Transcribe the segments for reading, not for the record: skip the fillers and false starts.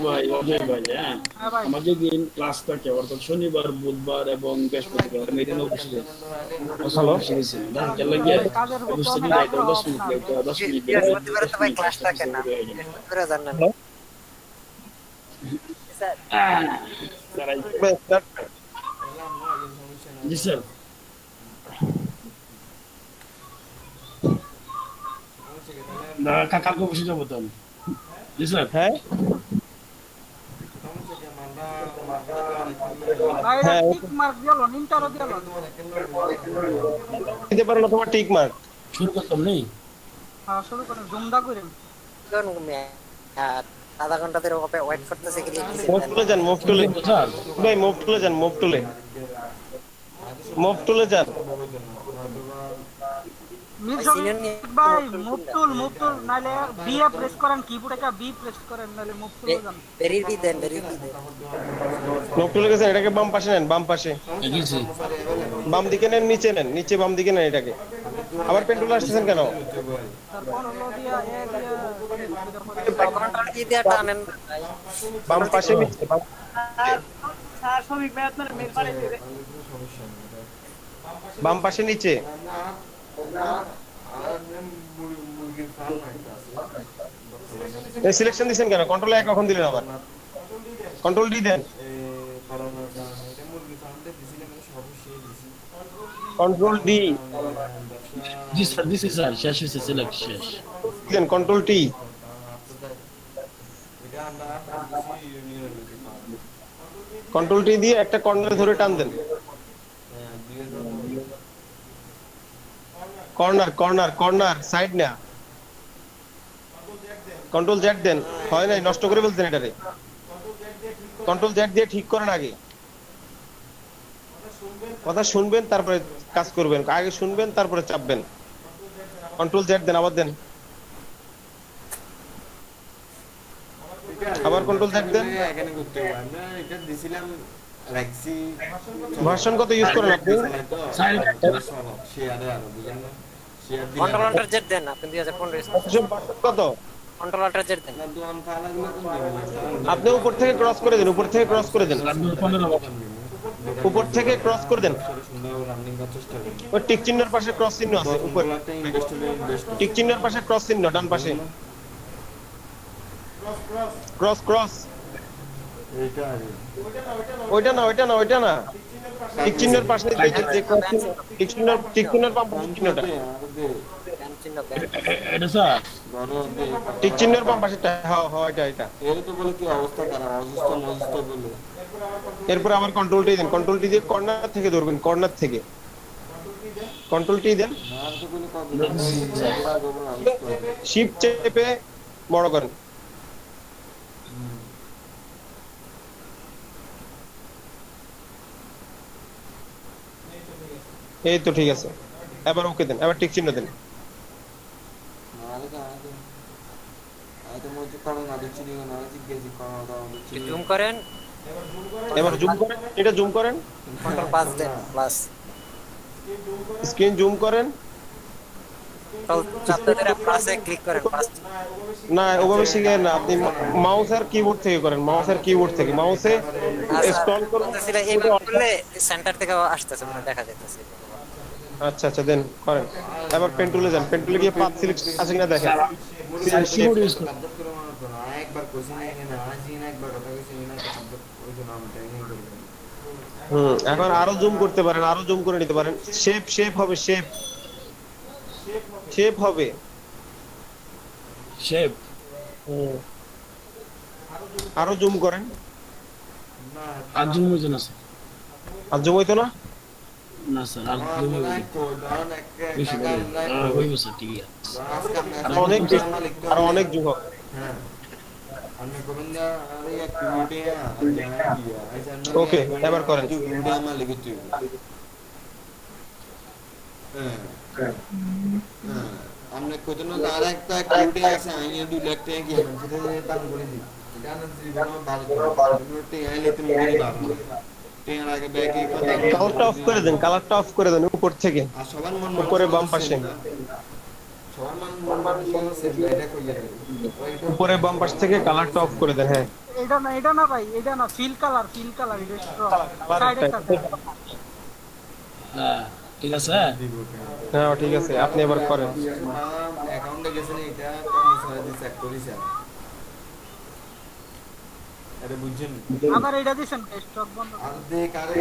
ভাই অজয় ভাই, হ্যাঁ হ্যাঁ ভাই। আমাদের দিন ক্লাস থাকে অর্থাৎ শনিবার বুধবার এবং বৃহস্পতিবার মেরিন অফিসে হ্যালো। অফিসে গেছি আর ধান বুঝলাম লাগিয়ে ভাই, কাজের প্রতি অফিসে অনেক নিয়ে যাইতে আগ্রহ 10 মিনিট আপনার। লাগতো, 10 মিনিট লাগে বৃহস্পতিবারে তো 10 ভাই মিনিট ক্লাস থাকে অফিসে না, হয়ে যায়। বৃহস্পতিবারে জানেন না। হ্যালো। স্যার স্যার ভাই, স্যার, জি স্যার। না কালকে অফিসে যাবো তো আমি। জি স্যার। হ্যাঁ ভাই এটা হ্যাঁ, টিক মার্ক দিয়ালো, ইন্টারও দিয়ালো। দিতে পারো না তোমার টিক মার্ক। শুরু করতাম নেই। হ্যাঁ শুরু করেন, জুমদা করেন। কোন আর আধা ঘন্টা ধরে ওয়েট করতেছে কি লিখতেছে মুভ তুলে যান, মুভ শুরু তুলে। করবো স্যার। ভাই মুভ তুলে যান, মুভ তুলে, মুভ তুলে যান। মিরজল সিনিয়র নিয়ে ভাই মুফতুল নাইলে বি এ প্রেস করেন, কিবোর্ডে কা বি প্রেস করেন নাইলে মুফতুল হয়ে যান। বেরিয়ে দেন, বেরিয়ে দেন। মুভ তুলে গেছেন, এটাকে বাম পাশে নেন, বাম পাশে। এগিয়েছি। বাম দিকে নেন, নিচে নেন, নিচে বাম দিকে নেন এটাকে। আবার পেন্টুল আসতেছেন কেন? তারপর হলো দিয়া এ দিয়া ভাই কন্ট্রোল কি দিয়ে টানেন ভাই? বাম পাশে নিচে, বাম পাশে নিচে। সিলেকশন দিছেন কেন? কন্ট্রোল এক কখন দিলেন আবার? কন্ট্রোল ডি দেন, কন্ট্রোল ডি জি স্যার, দিছি স্যার, শেষ হয়েছে সিলেক্ট শেষ। দেন, কন্ট্রোল টি। কন্ট্রোল টি দিয়ে একটা কর্নার ধরে টান দেন। কর্নার কর্নার কর্নার, সাইড না। কন্ট্রোল জেড দেন। হয় নাই, নষ্ট করে ফেলছেন এটারে। কন্ট্রোল জেড দিয়ে ঠিক করেন আগে। কথা শুনবেন তারপরে কাজ করবেন, আগে শুনবেন তারপরে চাপবেন। কন্ট্রোল জেড দেন, আবার দেন, আবার কন্ট্রোল জেড দেন। এখানে করতে হবে আমরা এটা দিছিলাম রাখছি ভার্সন কত ইউজ করেন আপনি? স্যার শেয়ারে আরো বুঝেন না শেয়ার দিলাম কন্ট্রোল অল্টার জেড দেন, আপনি 2015 ভার্সন কত? কন্ট্রোল অল্টার জেড দেন। না দোকান ফালা গুলো কোন দিবেন আপনি উপর থেকে ক্রস করে দেন, উপর থেকে ক্রস করে দেন, 15 উপর থেকে ক্রস করে দেন। সুন্দর রানিং করার চেষ্টা করি ওই টিক চিহ্নের পাশে ক্রস চিহ্ন আছে উপরে, একটা ইনভেস্ট টিক চিহ্নের পাশে ক্রস চিহ্ন ডান পাশে। ক্রস ক্রস, এইটা আর ওইটা না, ওইটা না, ওইটা না, টিক চিহ্নের পাশে যে ক্রস চিহ্ন, টিক চিহ্নের বাম পাশে চিহ্নটা, ব্যান চিহ্ন ব্যান। এটা স্যার। টিক চিহ্নের বাম পাশেটা। হ্যাঁ হ্যাঁ, এটা এটা। এর তো বলে কি অবস্থা খারাপ অসুস্থ মসুস্থ বলে এরপর আবার কন্ট্রোলটি দেন, কন্ট্রোলটি দিয়ে কর্নার থেকে ধরবেন, কর্নার থেকে কন্ট্রোলটি দেন। না তো কোনো কথা শিপ চেপে বড় করেন। এই তো ঠিক আছে, এবার ওকে দেন, এবার টিক চিহ্ন দেন। জুম করেন, এবার জুম করেন, এটা জুম করেন, কন্ট্রোল পাস দেন, প্লাস স্ক্রিন জুম করেন। কন্ট্রোল চাপতে ধরে প্লাসে ক্লিক করেন, প্লাস। না ওভাবে শিখেন না, আপনি মাউস আর কিবোর্ড থেকে করেন, মাউস আর কিবোর্ড থেকে, মাউসে স্ক্রল করুন। এইভাবে করলে সেন্টার থেকে আসতেছে, মানে দেখা যাইতেছে। আচ্ছা আচ্ছা দেন, করেন। এবার পেন টুলে যান, পেন টুলে গিয়ে পাথ সিলেক্ট আছে কিনা দেখেন। স্যার কিবোর্ড ইউজ করুন। একবার কোচিং না আছি না একবার কথা কইছি না ওই জন্য আমি ট্রেনিং করি এখন আরো জুম করতে পারেন, আরো জুম করে নিতে পারেন। শেপ শেপ হবে, শেপ শেপ হবে। শেপ। আরো জুম করেন। আর জুম হইতো না স্যার। আর জুম হইতো না? না স্যার, আর জুম হইতো না। বেশি বড় হইব স্যার, ঠিক আছে। আরো অনেক আরো অনেক জুম হবে। হ্যাঁ আমি করুন না আরে এক মিনিটে জানা দিয়া ওকে, এবার করেন। ভিডিও আমার লিখতে হবে হ্যাঁ আমরা কোতনো আর একটা ভিডিও আছে আইনে 2 লাখ টাকা কি হবে সেটা দাম করে দিই জানা জীবন ভালো ভিডিওতে আইলে তুমি বলি ভালো টেয়ার আগে ব্যাগে কথা কালারটা অফ করে দেন, কালারটা অফ করে দেন উপর থেকে, আর সবার মন উপরে বাম পাশে, সবার মন মানুষ সেটা কইয়া দেয় উপরে বাম পাশ থেকে কালারটা অফ করে দেন। হ্যাঁ এটা না ভাই, এটা না, ফিল কালার এটা স্ট্রং সাইডে থাকে। হ্যাঁ ঠিক আছে। হ্যাঁ ঠিক আছে, আপনি এবার করেন। অ্যাকাউন্টে গেছেন, এটা কর্মচারী চেক করি স্যার। আরে বুঝছেন, আবার এটা দিছেন স্টক বন্ধ। আর দেখ আরে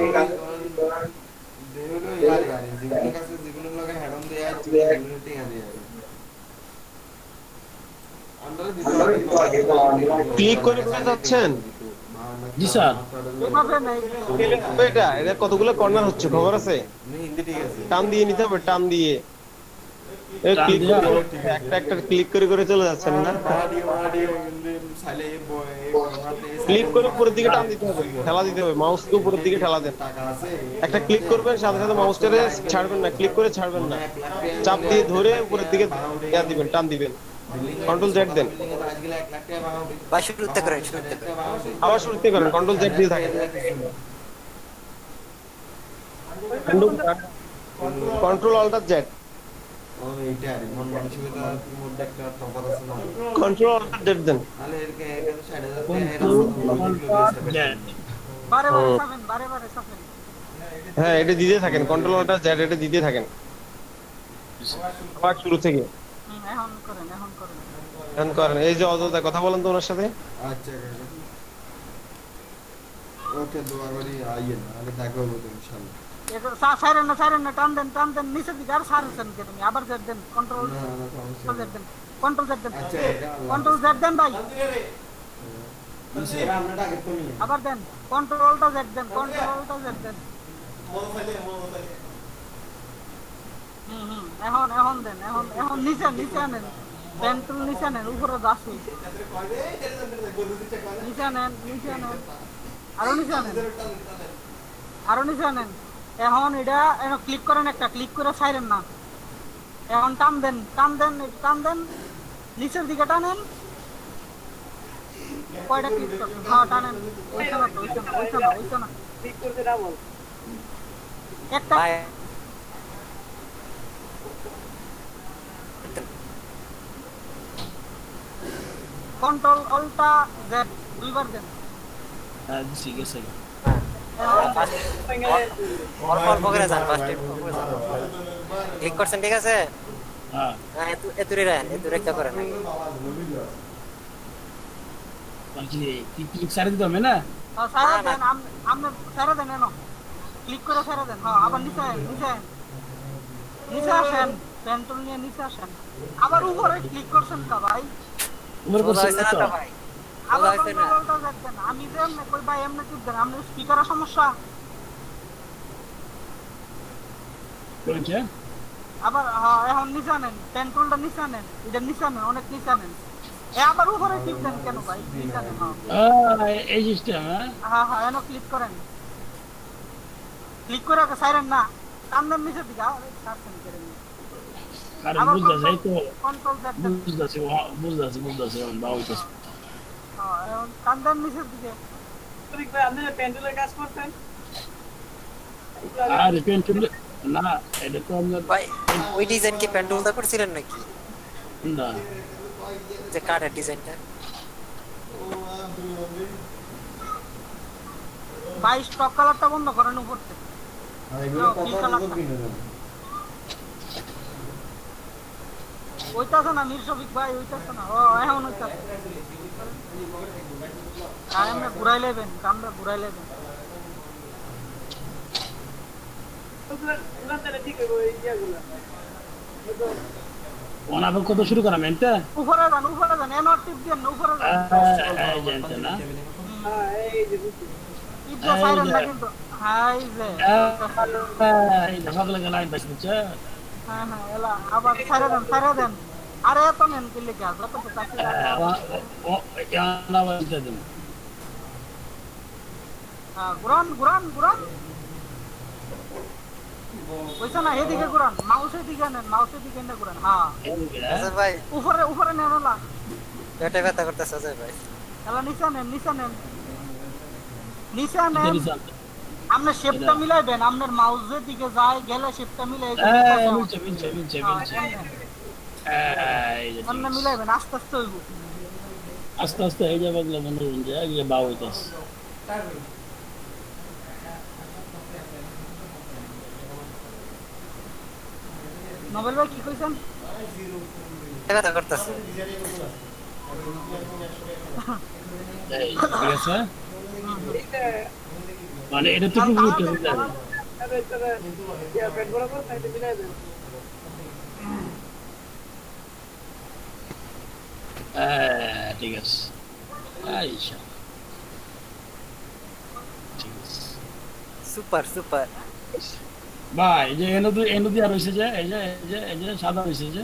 দেহলো ইয়ার যেগুলোর কাছে যেগুলোর লগে হেডন দেয়া আছে সেগুলো টিয়া দেয়া আন্ডারে দিতে লাগে। ক্লিক করে কোথায় যাচ্ছেন? জি স্যার। এভাবে নাই এটা কতগুলো কর্নার হচ্ছে খবর আছে? হিন্দি ঠিক আছে, টান দিয়ে নিতে হবে, টান দিয়ে ক্লিক করে একটা ক্লিক করে চলে যাচ্ছেন না? ক্লিক করে উপরের দিকে টান দিতে হবে, ঠেলা দিতে হবে, মাউসকে উপরের দিকে ঠেলা দেন। একটা ক্লিক করবেন, সাথে সাথে মাউসটারে ছাড়বেন না, ক্লিক করে ছাড়বেন না, চাপ দিয়ে ধরে উপরের দিকে দিবেন, টান দিবেন, কন্ট্রোল জেড দেন। ভাই শুরুতে করেন, আবার শুরুতে করেন, কন্ট্রোল জেড দিয়ে থাকেন, কন্ট্রোল অল্টার জেড, এইটা মন মানসিকতার মধ্যে একটা তফাৎ আছে না, কন্ট্রোল অল্টার জেড দেন। তাহলে এরকে এখানে 60,000 বারে সাফেন। হ্যাঁ এটা দিতে থাকেন, কন্ট্রোল অল্টার জেড এটা দিতে থাকেন আবার শুরু থেকে। এখন করেন। এখন করেন। এই যে অযোধ্যা, কথা বলেন তো ওনার সাথে। আচ্ছা ওকে, দোয়া করি আইয়েন, আগে দেখা হবে তো ইনশাআল্লাহ। এটা সাইরেন না, টান দেন নিচে দিকে, আর সারছেন কে তুমি? আবার জেড দেন, কন্ট্রোল জেড দেন, কন্ট্রোল জেড দেন, আচ্ছা এটা কন্ট্রোল জেড দেন ভাই, এটা আমরা আগে তো নিয়ে আবার দেন, কন্ট্রোলটা জেড দেন। এখন দেন, এখন নিচে আনেন, পেন্টুল নিচে নেন, উপরে যাচ্ছে, নিচে আনেন, আরো নিচে আনেন। এখন এটা ক্লিক করেন, একটা ক্লিক করে ছাইরেন না, এখন টান দেন, নিচের দিকে টানেন। কয়টা ক্লিক করবেন? হ্যাঁ টানেন, ওইটা না একটা ভাই কন্ট্রোল অল্টা জেড দুইবার দেন। হ্যাঁ ঠিক আছে। অল্প করে যান, ফার্স্ট ক্লিক করছেন, ঠিক আছে? হ্যাঁ হ্যাঁ এতুরে একটা করেন নাকি? বাকি ক্লিক সারে দিতে হবে না? সারা দেন, আপনি সারা দেন, এনো ক্লিক করে সারা দেন। হ্যাঁ আবার নিচে আসেন, পেন্টুল নিয়ে নিচে আসেন। আবার উপরে ক্লিক করছেন কা ভাই? উপরে করছেন না তো? ভাই আবার কন্ট্রোলটা দেখবেন। আমি যে এমনি কই ভাই, এমনি টিপ দেন, আপনার স্পিকারের সমস্যা। কোনটা? আবার হ্যাঁ এখন নিচে আনেন, পেন্টুলটা নিচে আনেন, এটা নিচে আনেন, অনেক নিচে আনেন। আবার উপরে টিপ দেন কেন ভাই? নিচে আনেন। এই সিস্টেম। হ্যাঁ এনো ক্লিক করেন, ক্লিক করে সাইরেন না, টান দেন নিচের দিকে। সারছেন করে নিয়ে কারণ বুঝতেছে তো, কন্ট্রোল জেড দেন। বুঝতেছে বাবা হইতেছে। এখন টান দেন নিচের দিকে। আরে পেন্টুল না, এটা তো আমরা ভাই ওই ডিজাইন কি পেন্টুলটা করছিলেন নাকি? না যে কার্ডের ডিজাইনটা ভাই স্টক কালারটা বন্ধ করেন উপর থেকে। আর এগুলো কত টাকা কিনে দেন? ওইটাছে না মিরশফিক ভাই, ওইটাছে না। এখন ওইটাছে। আমরা ঘুরাই লেবেন, কামরা ঘুরাই লেবেন। ওনাকে কত শুরু করা মেনটা? উপরে যান, এনো টিপ দেন, উপরে যান। এই জানতে না। টিপ দিয়ে সাইরেন না কিন্তু। হাই যে এই দফা লাগে লাইন পাইছে বুঝছো? হ্যাঁ এলা আবার সাইরা দেন। আরে এত নেন কি লিখে আছে তো কাছে ও ইয়ানা বলতে দিন। হ্যাঁ ঘুরান। ওইটা না, এদিকে ঘুরান, মাউসের দিকে নেন, এনে ঘুরান। হ্যাঁ আচ্ছা ভাই উপরে নেন। ওলা পেটে ব্যথা করতেছে আচ্ছা ভাই। এলা নিচে নেন। আপনি শেপটা মিলাইবেন, আপনার মাউসের দিকে যায় গেলে শেপটা মিলাই মিলছে। আপনি মিলাইবেন, আস্তে হইব। আস্তে আস্তে হয়ে যাবে এগুলো মনোরঞ্জন যে আগে বা হইতাছে নোবেল ভাই কি কইছেন? কথা করতেছে এই, ঠিক আছে মানে এটা তো খুব উঠে যাবে ঠিক আছে আইসা ঠিক আছে সুপার সুপার ভাই এই যে এনদি আর হইছে যে এই যে সাদা হইছে যে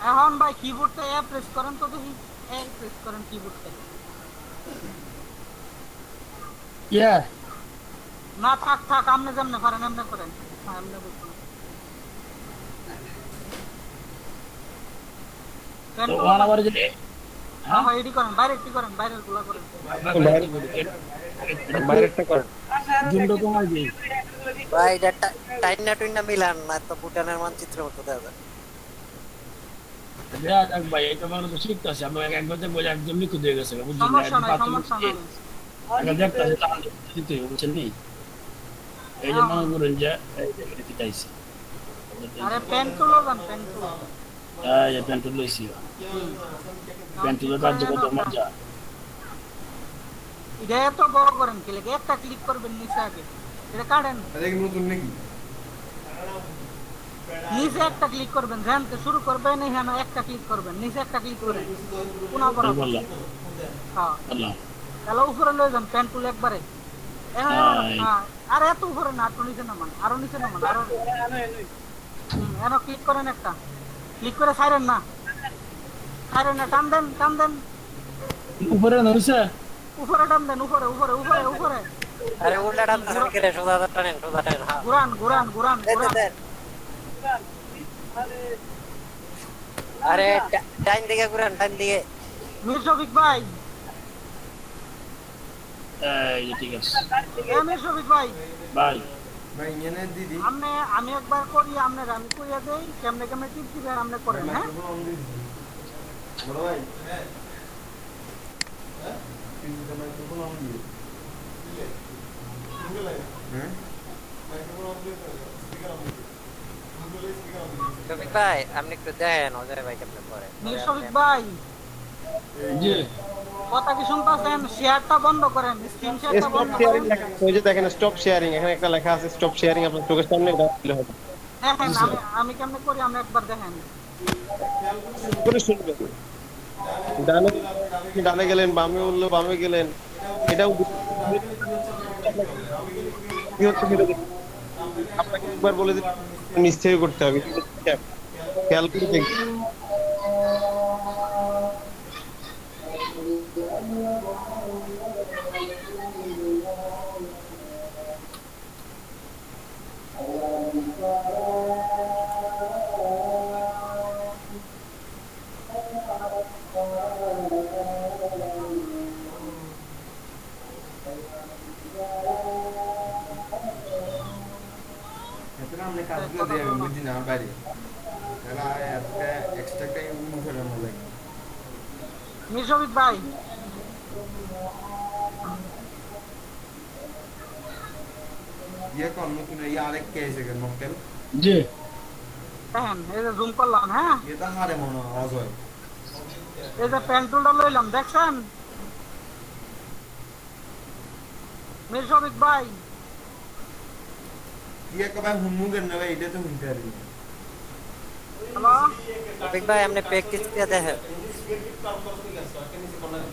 এখন ভাই কিবোর্ডটা এ প্রেস করেন তো দেখি, এ প্রেস করেন কিবোর্ডটা। ইয়া না থাক থাক, আপনি যেমনে পারেন এমনি করেন। হ্যাঁ এমনি বলছেন। তো ওয়ান আবার যে হ্যাঁ ভাই এডি করেন, বাইরে এডি করেন, বাইরের গুলা করেন। বাইরেরটা করেন। জুমটা কমাই দিই ভাই এটা টাইনা টুইনা মিলান না তো ভুটানের মানচিত্র মতো দেখা যায় দেখ ভাই এটা মানে তো শিখতেছে আমরা একবার দেখবো যে একদম লিখে দিয়ে গেছে বুঝলি না সমস্যা নাই, সমস্যা নাই। এটা দেখতেছে তাহলে দিতে হবে বুঝছেন নি এই যে মনে করেন যে এই যে এটা চাইছি আরে পেন তুলো যান, পেন তুলো। এই পেন্টুল লইছি পেন্টুলের কাজ কত মজা এটা এত বড় করেন কি লাগে? একটা ক্লিক করবেন নিচে আগে, এটা কাটেন। আরে কি নতুন নাকি? নিচে একটা ক্লিক করবেন, জানতে শুরু করবেন, এখানে একটা ক্লিক করবেন, নিচে একটা ক্লিক করেন, কোনা বরাবর। বললাম হ্যাঁ আল্লাহ তাহলে উপরে লয়ে যান পেন টুল একবারে। হ্যাঁ আর এত উপরে না, একটু নিচে নামান, আরো নিচে নামান, আরো এনো ক্লিক করেন, একটা ক্লিক করে ছাড়েন না, ছাড়েন না, টান দেন, টান দেন, উপরে নইছে উপরে টান দেন, উপরে উপরে উপরে উপরে আরে উল্টা টানতেছেন কি রে সোজা টানেন সোজা টানেন হ্যাঁ ঘুরান ঘুরান ঘুরান দেন ঘুরান। দেন আরে টাইম দিকে ঘুরান টাইম দিকে মীর শফিক ভাই, এই যে ঠিক আছে এ মীর শফিক ভাই, ভাই ভাই ইয়েনে দিদি আমি একবার করি, আপনার আমি কইয়া দেই কেমনে কেমনে টিপ দিবেন, আপনি করেন। হ্যাঁ মাইক্রোফোন অন দিদি বড় ভাই হ্যাঁ কিন্তু মাইক্রোফোন অন দিদি হ্যাঁ শফিক ভাই আপনি একটু দেখেন অজয় ভাই কেমনে করে মীর শফিক ভাই, জি কথা কি শুনতেছেন? শেয়ারটা বন্ধ করেন, স্ক্রিন শেয়ারটা স্টপ বন্ধ শেয়ারিং করেন। লেখা আছে, ওই যে দেখেন স্টপ শেয়ারিং, এখানে একটা লেখা আছে স্টপ শেয়ারিং, আপনার চোখের সামনে এটা দিলে হবে। দেখেন আমি কেমনে করি, আমি একবার দেখেন। করে শুনবেন, ডানে ডানে গেলেন, বামে উঠলো বামে গেলেন, এটাও কি হচ্ছে সেটা দেখুন। আপনাকে একবার বলে দিন নিচ থেকে করতে হবে, খেয়াল করে দেখবেন। এতটা আমরা কাজগুলো দিয়ে বুঝি না বাইরে এরা একটা এক্সট্রা টাইম মুখে রান্না লাগে মীর শফিক ভাই, ইয়ে কর নতুন ইয়ে আরেক কে এসে গেল মক্কেল জি দেখেন এই যে জুম করলাম। হ্যাঁ ইয়ে তো হারে মনে হয় অজয় এই যে পেন টুলটা লইলাম, দেখছেন মীর শফিক ভাই? ইয়ে কবাই হুনমুগের নেবে এটা তো হুনতে পারবি হ্যালো শফিক ভাই আপনি প্র্যাকটিস করে দেখেন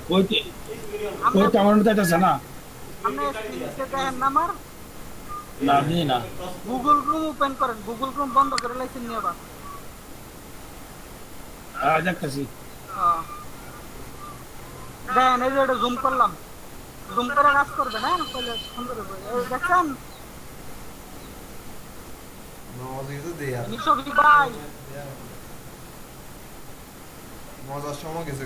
কইতে কইতে আমার মনে চাইতেছে না আপনি স্ক্রিনে দেখেন না আমার না দিই না গুগল ক্রোম ওপেন করেন, গুগল ক্রোম বন্ধ করে লাইছেন নিয়ে আবার। দেখতেছি দেখেন এই যে এটা জুম করলাম, জুম করে কাজ করবেন। হ্যাঁ তাহলে সুন্দর হবে। এই দেখছেন নজই তো দেয়া মীর শফিক ভাই? মজার সময় গেছে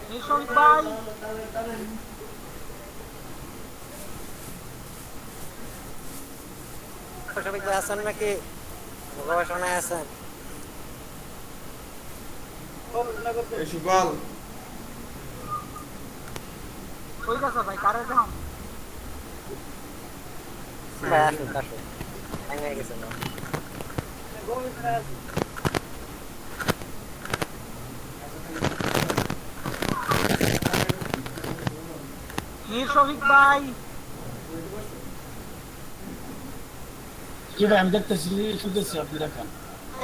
মীর শফিক ভাই, সবিক ভাই আছেন নাকি গবেষণায় আছেন? এই সুবল কই গেছে ভাই কারে দেখাম ভাই আসুন আসুন ভেঙে গেছে না মীর শফিক ভাই কি ভাই আমি দেখতেছি শুনতেছি আপনি দেখান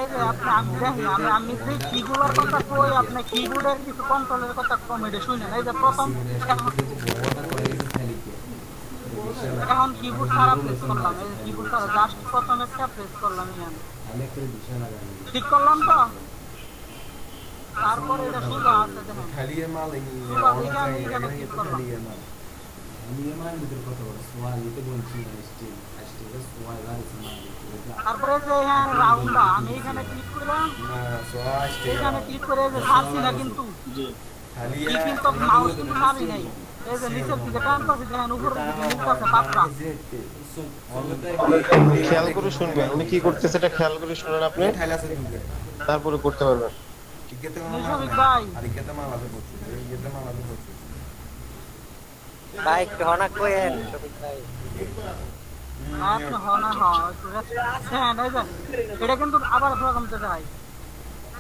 এই যে আপনি আমি দেখি আমি যে কিবোর্ডের কথা কই আপনি কিবোর্ডের কিছু কন্ট্রোলের কথা কমেডি শুনেন এই যে প্রথম এখন কিবোর্ড ছাড়া প্রেস করলাম এই কিবোর্ড ছাড়া জাস্ট প্রথম একটা প্রেস করলাম আমি ঠিক করলাম তো তারপরে এটা শুরু আছে দেখেন খালিয়ে মাল এই এখানে ক্লিক করলাম খালিয়ে মাল তারপরে যে হ্যাঁ রাউন্ডা আমি এখানে ক্লিক করলাম না সোয়া আসতে এখানে ক্লিক করে যে ছাড়ছি না কিন্তু জি খালিয়ে কি কিন্তু মাউস কিন্তু ছাড়ি নাই এই যে নিচের দিকে টানতেছি দেখেন উপরের দিকে নিচে পাতলা খেয়াল করে শুনবেন উনি কি করতেছে এটা খেয়াল করে শুনেন আপনি ঠাইলা আছে দুগে তারপরে করতে পারবেন টিকেতে শফিক ভাই আর ইকেতে মাল আছে পড়ছে ইকেতে মাল আছে পড়ছে ভাই একটু হনা কইেন সবিক ভাই আপনি হনা দেখেন এই যে এটা কিন্তু আবার প্রথম থেকে হয়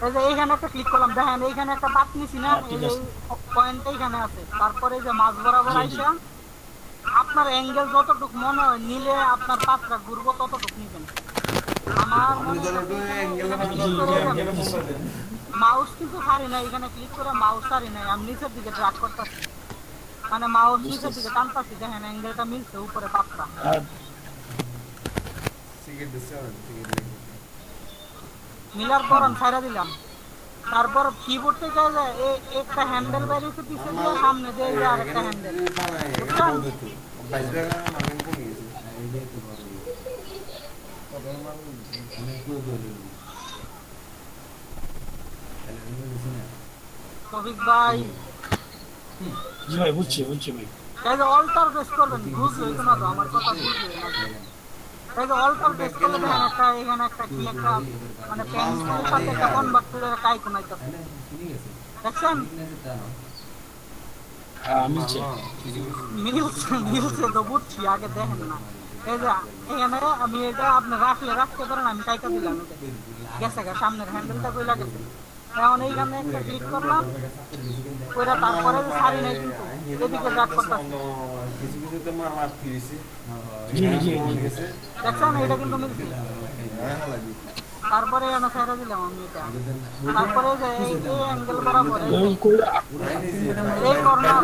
এই যে এইখানে একটা ক্লিক করলাম দেখেন এইখানে একটা বাত নিছি না এই যে পয়েন্ট এইখানে আছে তারপরে এই যে মাঝ বরাবর আইসা আপনার অ্যাঙ্গেল যতটুকু মনে হয় নিলে আপনার পাতটা ঘুরবো ততটুকু নিবেন আমার মনে মাউস কিন্তু ছাড়ি না এখানে ক্লিক করে মাউস ছাড়ি নাই আমি নিচের দিকে ড্রাগ করতেছি মানে মাউস নিচের দিকে টানতাছি দেখেন অ্যাঙ্গেলটা মিলছে উপরে পাতটা সিগারেট দিছে সিগারেট মিলার পর আমি ছাইরা দিলাম তারপর কিবোর্ড থেকে যায় একটা হ্যান্ডেল বেরিয়েছে পিছনে দিয়ে সামনে দিয়ে যায় আরেকটা হ্যান্ডেল শফিক ভাই জি ভাই বুঝছি ভাই এই যে অল্টার প্রেস করবেন বুঝলো হইতো না তো আমার কথা বুঝলো না এই যে অল্টার প্রেস করলে দেখেন একটা এখানে একটা কি একটা মানে পেন্সিলের সাথে একটা কনভার্টারের একটা আইকন আইতাছে দেখছেন হ্যাঁ মিলছে মিলছে তো বুঝছি আগে দেখেন না এই যে এখানে আমি এটা আপনি রাখতে পারেন আমি কাইটা দিলাম গেছে সামনের হ্যান্ডেলটা কই লাগেছে এখন এইখানে একটা ক্লিক করলাম ওইটা তারপরে সারি নাই কিন্তু এদিকে ড্রাগ করতেছি কিছু কিছুতে মাল আটকে দিছে জি দেখছেন এটা কিন্তু মিলছে তারপরে এখানে ছেড়ে দিলাম আমি এটা তারপরে যে এই অ্যাঙ্গেল বরাবর এই কর্নার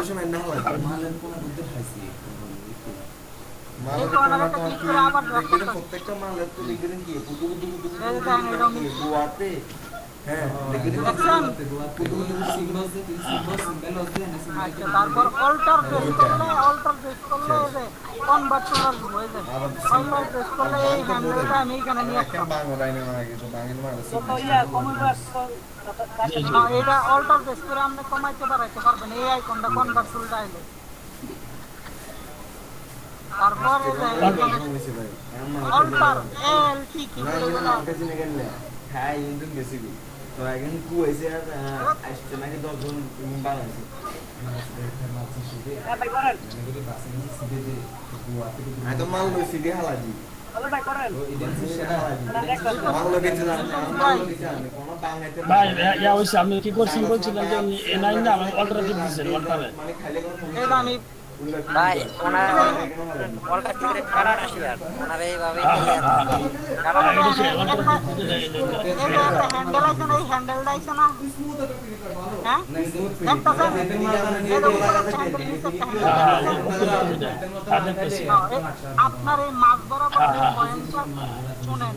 এই কর্নারে একটা ক্লিক করে আবার ড্রাগ করতেছি প্রত্যেকটা মালের তো লিখবেন কি পুটু পুটু পুটু এই দেখেন এটা মিলছে গোয়াতে হ্যাঁ দেখছেন আচ্ছা তারপর অল্টার প্রেস করলে এই যে কনভার্টার হয়ে যায় অল্টার প্রেস করলে এই হ্যান্ডেলটা আমি এখানে নিয়ে আসলাম বাংলায় না কিছু বাংলা মাল এটা অল্টার প্রেস করে আপনি কমাইতে বাড়াইতে পারবেন এই আইকনটা কনভার্টারটা আইলো তারপর এই যে অল্টার এল কি বলে হ্যাঁ ইন্দুন গেছি তো এখন কু হইছে আসছে নাকি 10 জন বাংলাদেশে আমি তো মাল লইছি দি হালাজি ভাই ইয়া হইছে আপনি কি করছেন বলছিলেন যে এ9 না আমি অল্টারনেটিভ দিছেন অল্টারে এটা আমি ভাই ওনার অল্টার টিকে কারা আসি আর ওনার এইভাবে হ্যান্ডেল আছে না এই হ্যান্ডেলটা আছে না হ্যাঁ একটা আপনার এই মাছ বরাবর পয়েন্টটা শুনেন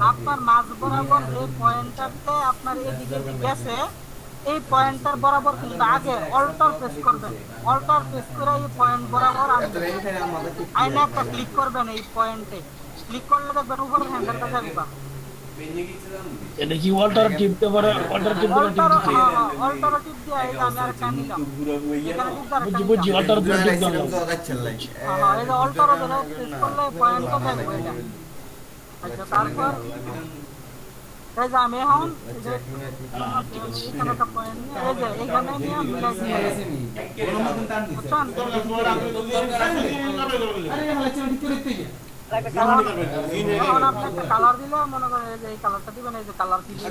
আপনার মাছ বরাবর এই পয়েন্টারতে আপনার এদিকে গেছে এই পয়েন্টার বরাবর কিন্তু আগে অল্টার প্রেস করবেন অল্টার প্রেস করে এই পয়েন্ট বরাবর আইনে একটা ক্লিক করবেন এই পয়েন্টে ক্লিক করলে দেখবেন উপরে হ্যান্ডেলটা যাবে এটা কি অল্টারনেটিভ দেবো অল্টারনেটিভ অল্টারনেটিভ দিয়ে এটা আমি আর কান নিলাম বুঝছি অল্টারনেটিভ দেবো এই যে অল্টারনেটিভ প্রেস করলে পয়েন্টটা যাবে এটা আচ্ছা তারপর এই যে আমি এখন এই যে ঠিক আছে এখানে একটা পয়েন্ট নিয়ে এই যে এখানে নিয়ে মিলাই দিই বুঝছেন এখন আপনি একটা কালার দিলে মনে করেন এই যে এই কালারটা দিবেন এই যে কালার দিবেন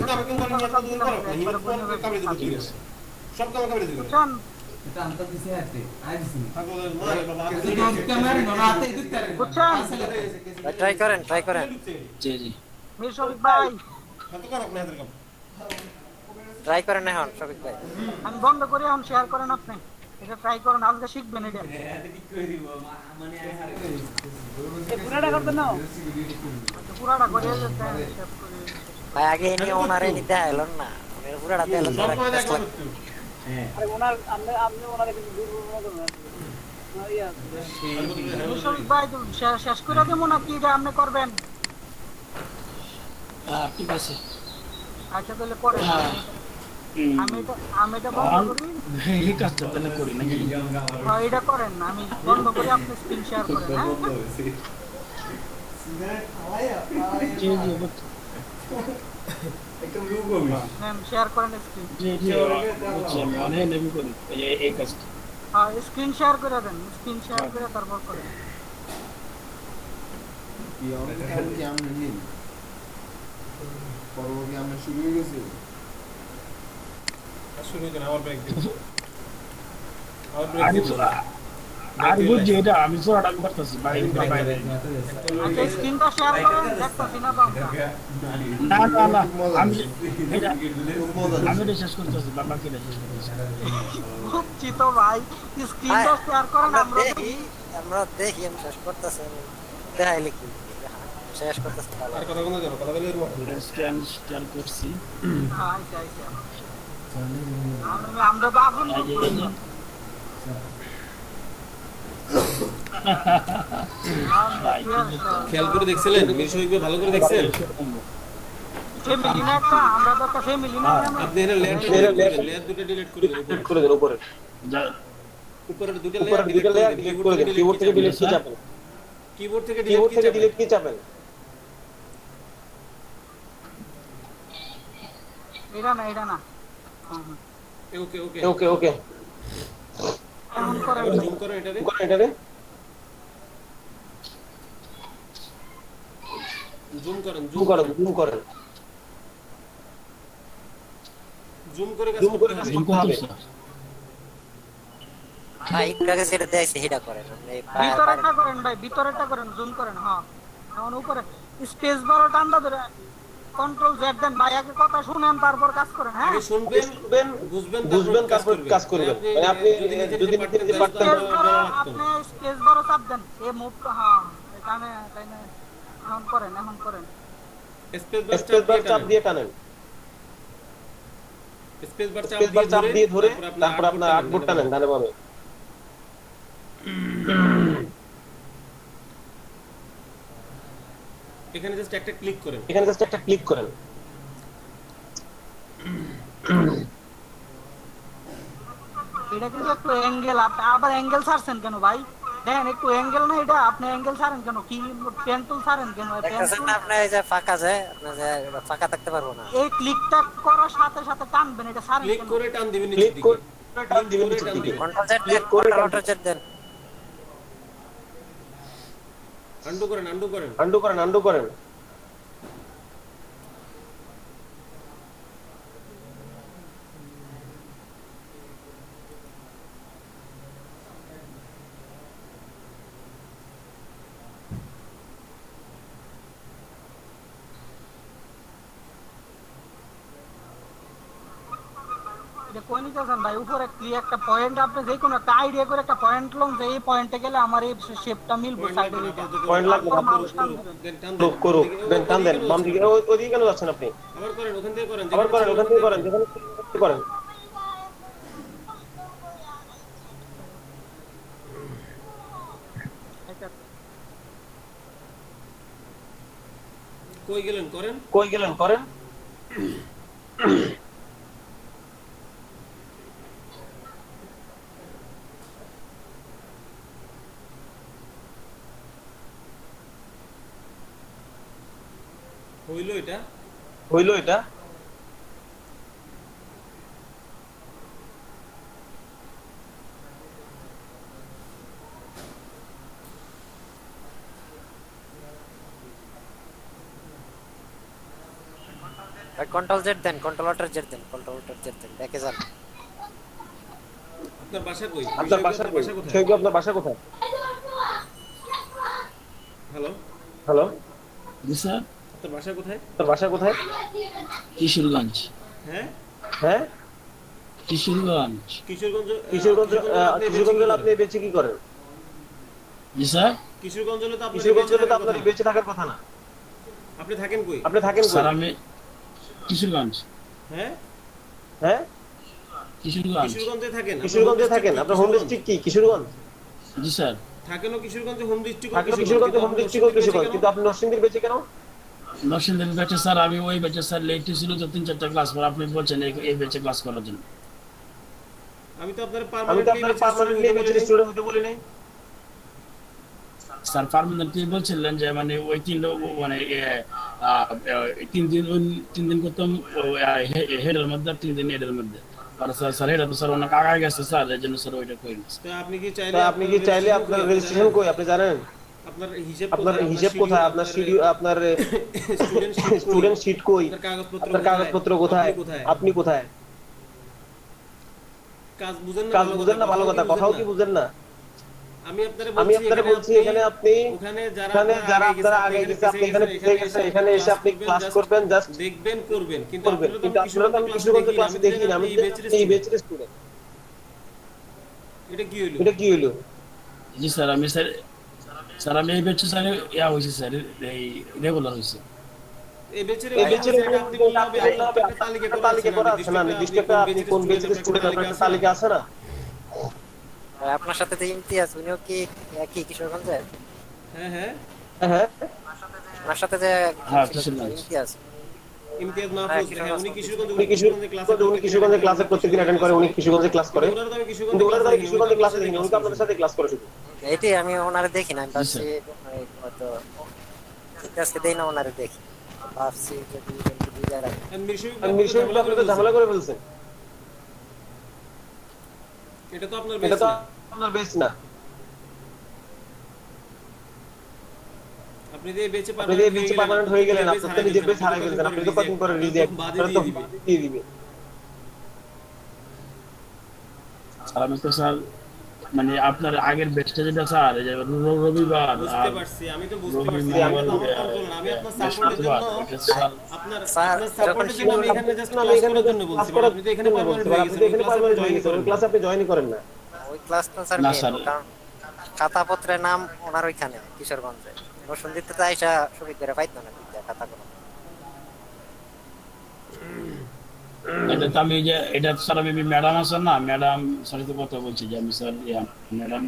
বুঝছেন বুঝছেন ট্রাই করেন জি জি মির শফিক ভাই ট্রাই করেন এখন শফিক ভাই আমি বন্ধ করি এখন শেয়ার করেন আপনি এটা ট্রাই করেন আজকে শিখবেন এটা পুরাটা করে সেভ করে ভাই আগে এনে ওনারে নিতে এলেন না ওনার পুরাটা তেল শফিক ভাই শেষ করে দেবো নাকি এটা আপনি করবেন ঠিক আছে আচ্ছা তাহলে করেন আমি এটা বন্ধ করি এই কাজটা তাহলে করি নাকি হ্যাঁ এটা করেন না আমি বন্ধ করি আপনি স্ক্রিন শেয়ার করেন জি জি হ্যাঁ শেয়ার করেন স্ক্রিন জি জি বুঝছি আমি অনেক নেমে করি এই কাজটা হ্যাঁ স্ক্রিন শেয়ার করে দেন স্ক্রিন শেয়ার করে তারপর করেন পরবর্তী আমরা শুরু হয়ে গেছি আর বুঝছি এটা আমি চোরাটা আমি করতেছি বাইরে আচ্ছা স্ক্রিনটা শেয়ার করেন দেখতেছি না বাবা না না না আমি এটা শেষ করতেছি বাবাকে শেষ করতেছি বুঝছি তো ভাই স্ক্রিনটা শেয়ার করেন আমরা দেখি আমি শেষ করতেছি দেখাইলে কি শেষ করতেছি আর কথা বলতে যাবো কথা বলে স্ক্যান করছি আচ্ছা আচ্ছা আমরা তো আগুন খেয়াল করে দেখছিলেন মির শফিক ভাই ভালো করে দেখছেন ফ্যামিলি না একটা আমরা তো একটা ফ্যামিলি না আপনি এর লেয়ার দুটো ডিলিট করে দেন উপরে উপরের দুটো লেয়ার ডিলিট করে দেন কিবোর্ড থেকে ডিলিট কি চাপেন কিবোর্ড থেকে ডিলিট কি চাপেন এটা না ওকে ওকে ওকে ওকে এমন করে জুম করো এটারে জুম করেন জুম করে জুম করতে ভাই কাকে সেটা দেখাইছে সেটা করেন ভিতরেরটা করেন ভাই ভিতরেরটা করেন জুম করেন হ্যাঁ এখন উপরে স্পেস বারও টান্দা ধরে কন্ট্রোল জেড দেন ভাই আগে কথা শুনেন তারপর কাজ করেন হ্যাঁ আগে শুনবেন বুঝবেন তারপর কাজ করবেন মানে আপনি যদি নিজে পারতেন আপনি স্পেস বারও চাপ দেন এই মুভ হ্যাঁ এখানে এখন করেন স্পেস বার চাপ দিয়ে টানেন স্পেস বার চাপ দিয়ে ধরে তারপর আপনার আউটপুট টানেন ডানে বামে এখানে জাস্ট একটা ক্লিক করেন এটা কিন্তু একটু অ্যাঙ্গেল আবার অ্যাঙ্গেল ছাড়ছেন কেন ভাই দেখেন একটু অ্যাঙ্গেল না এটা আপনি অ্যাঙ্গেল ছাড়েন কেন কি পেন টুল ছাড়েন কেন দেখতেছেন না আপনি এই যে ফাঁকা যে আপনি যে ফাঁকা থাকতে পারবো না এই ক্লিকটা করার সাথে সাথে টানবেন এটা ছাড়েন ক্লিক করে টান দিবেন নিচের দিকে কন্ট্রোল জেড দেন কন্ট্রোল জেড দেন আন্ডু করেন এটা কোন নিতেছেন ভাই উপরে ক্লিক একটা পয়েন্ট আপনি যে কোনো একটা আইডিয়া করে একটা পয়েন্ট লং যে এই পয়েন্টে গেলে আমার এই শেপটা মিলবে সাইডে পয়েন্ট লাগবে করুক দেন টান দেন বাম দিকে ওইদিকে কেন যাচ্ছেন আপনি আবার করেন ওখান থেকে করেন যেখানে করেন কই গেলেন করেন হইলো এটা কন্ট্রোল জেড দেন, কন্ট্রোল অল্টার জেড দেন, কন্ট্রোল অল্টার জেড দেন, ব্যাকে যান। আপনার বাসা কই? সেগু আপনার বাসা কোথায়? হ্যালো জি স্যার, আপনার বাসা কোথায়? কিশোরগঞ্জ। হ্যাঁ কিশোরগঞ্জ। কিশোরগঞ্জ কিশোরগঞ্জে আপনি বেঁচে কি করেন? জি স্যার, কিশোরগঞ্জে তো আপনার বেঁচে থাকার কথা না। আপনি থাকেন কই? স্যার আমি কিশোরগঞ্জ। হ্যাঁ কিশোরগঞ্জ। কিশোরগঞ্জে থাকেন। আপনার হোম ডিস্ট্রিক্ট কি? কিশোরগঞ্জ। জি স্যার, থাকেন কিশোরগঞ্জে, হোম ডিস্ট্রিক্ট কিশোরগঞ্জ, কিন্তু আপনি নরসিংদীর বেঁচে কেন? নরসিংদীর ব্যাচে স্যার, আমি ওই ব্যাচে স্যার লেট ছিল তো 3-4টা ক্লাস পর। আপনি বলছেন এই ব্যাচে ক্লাস করার জন্য। আমি তো আপনার পার্মানেন্টলি বেঁচে স্টুডেন্ট হতে বলি নাই স্যার। পার্মানেন্টলি বলছিলেন যে মানে ওই 3 মানে 3 দিন করতাম হেডের মধ্যে, 3 দিন হেডের মধ্যে। আর স্যার হেডের তো স্যার অনেক আগায় গেছে স্যার, এই জন্য স্যার ওইটা করি। তো আপনি কি চাইলে আপনার রেজিস্ট্রেশন কই আপনি জানেন? আপনার হিসাব কোথায়? আপনার শিডিউল, আপনার স্টুডেন্ট শিট কই? আপনার কাগজপত্র কোথায়? আপনি কোথায়? কাজ বুঝেন না? ভালো কথা, কথাও কি বুঝেন না? আমি আপনারে বলছি এখানে আপনি ওখানে যারা আপনারা আগে গেছে, আপনি এখানে পিছিয়ে গেছে, এখানে এসে আপনি ক্লাস করবেন, জাস্ট দেখবেন, করবেন, কিন্তু আপনারা তো আমি কিশোরগঞ্জে ক্লাসে দেখি না। আমি এই ব্যাচের স্টুডেন্ট। এটা কি হইলো? জি স্যার, আমি স্যার আমি এই ব্যাচে স্যার ইয়া হইছে স্যার, এই রেগুলার হইছে। এই ব্যাচের আপনি বলতে হবে, আপনার তালিকা করা আছে না? নির্দিষ্ট একটা আপনি কোন ব্যাচের স্টুডেন্ট, আপনার একটা তালিকা আছে না? আপনার সাথে যে ইমতিয়াজ, উনিও কি একই কিশোরগঞ্জের? হ্যাঁ আপনার সাথে যে ইমতিয়াজ মাহফুজ, উনি কিশোরগঞ্জে ক্লাসে প্রত্যেকদিন অ্যাটেন্ড করে, উনি কিশোরগঞ্জে ক্লাস করে, কিন্তু ওনারা তো কিশোরগঞ্জে ক্লাসে দেখি না, উনি তো আপনাদের সাথে ক্লাস করে শুধু। এইটাই আমি ওনারে দেখি না, আমি ভাবছি হয়তো ইমতিয়াজকে দেই না, ওনারে দেখি, ভাবছি যে দুইজনকে দুই জায়গায় রাখি। আমি মিশনগুলো আপনি তো ঝামেলা করে ফেলছেন। এটা তো আপনার বেস না। আপনি যে বেচে পার্মানেন্ট হয়ে গেলেন, আপনি তো নিজের বেচ হারাই ফেলছেন। আপনি তো কতদিন পরে রিজেক্ট দিয়ে দিবে। স্যার আমি তো স্যার মানে আপনার আগের ব্যাচটা যেটা স্যার, এই যে রবিবার, বুঝতে পারছি, আমি তো বুঝতে পারছি, আমি তো আমি আপনার সাপোর্টের জন্য আপনার সাপোর্টের জন্য আমি এখানে জাস্ট ক্লাস করার জন্য বলছি। আপনি তো এখানে পার্মানেন্ট হয়ে গেছেন, ওই ক্লাসে আপনি জয়েন করেন না। ওই ক্লাস তো স্যার কারণ খাতাপত্রের নাম ওনার ওইখানে কিশোরগঞ্জে, নরসিংদীতে তো আইসা সুবিধা করে পাইতো না খাতাগুলো। এটা তো আমি যে এটা স্যার আমি ম্যাডাম আছেন না, ম্যাডাম স্যারের তো কথা বলছি যে আমি স্যার ম্যাডাম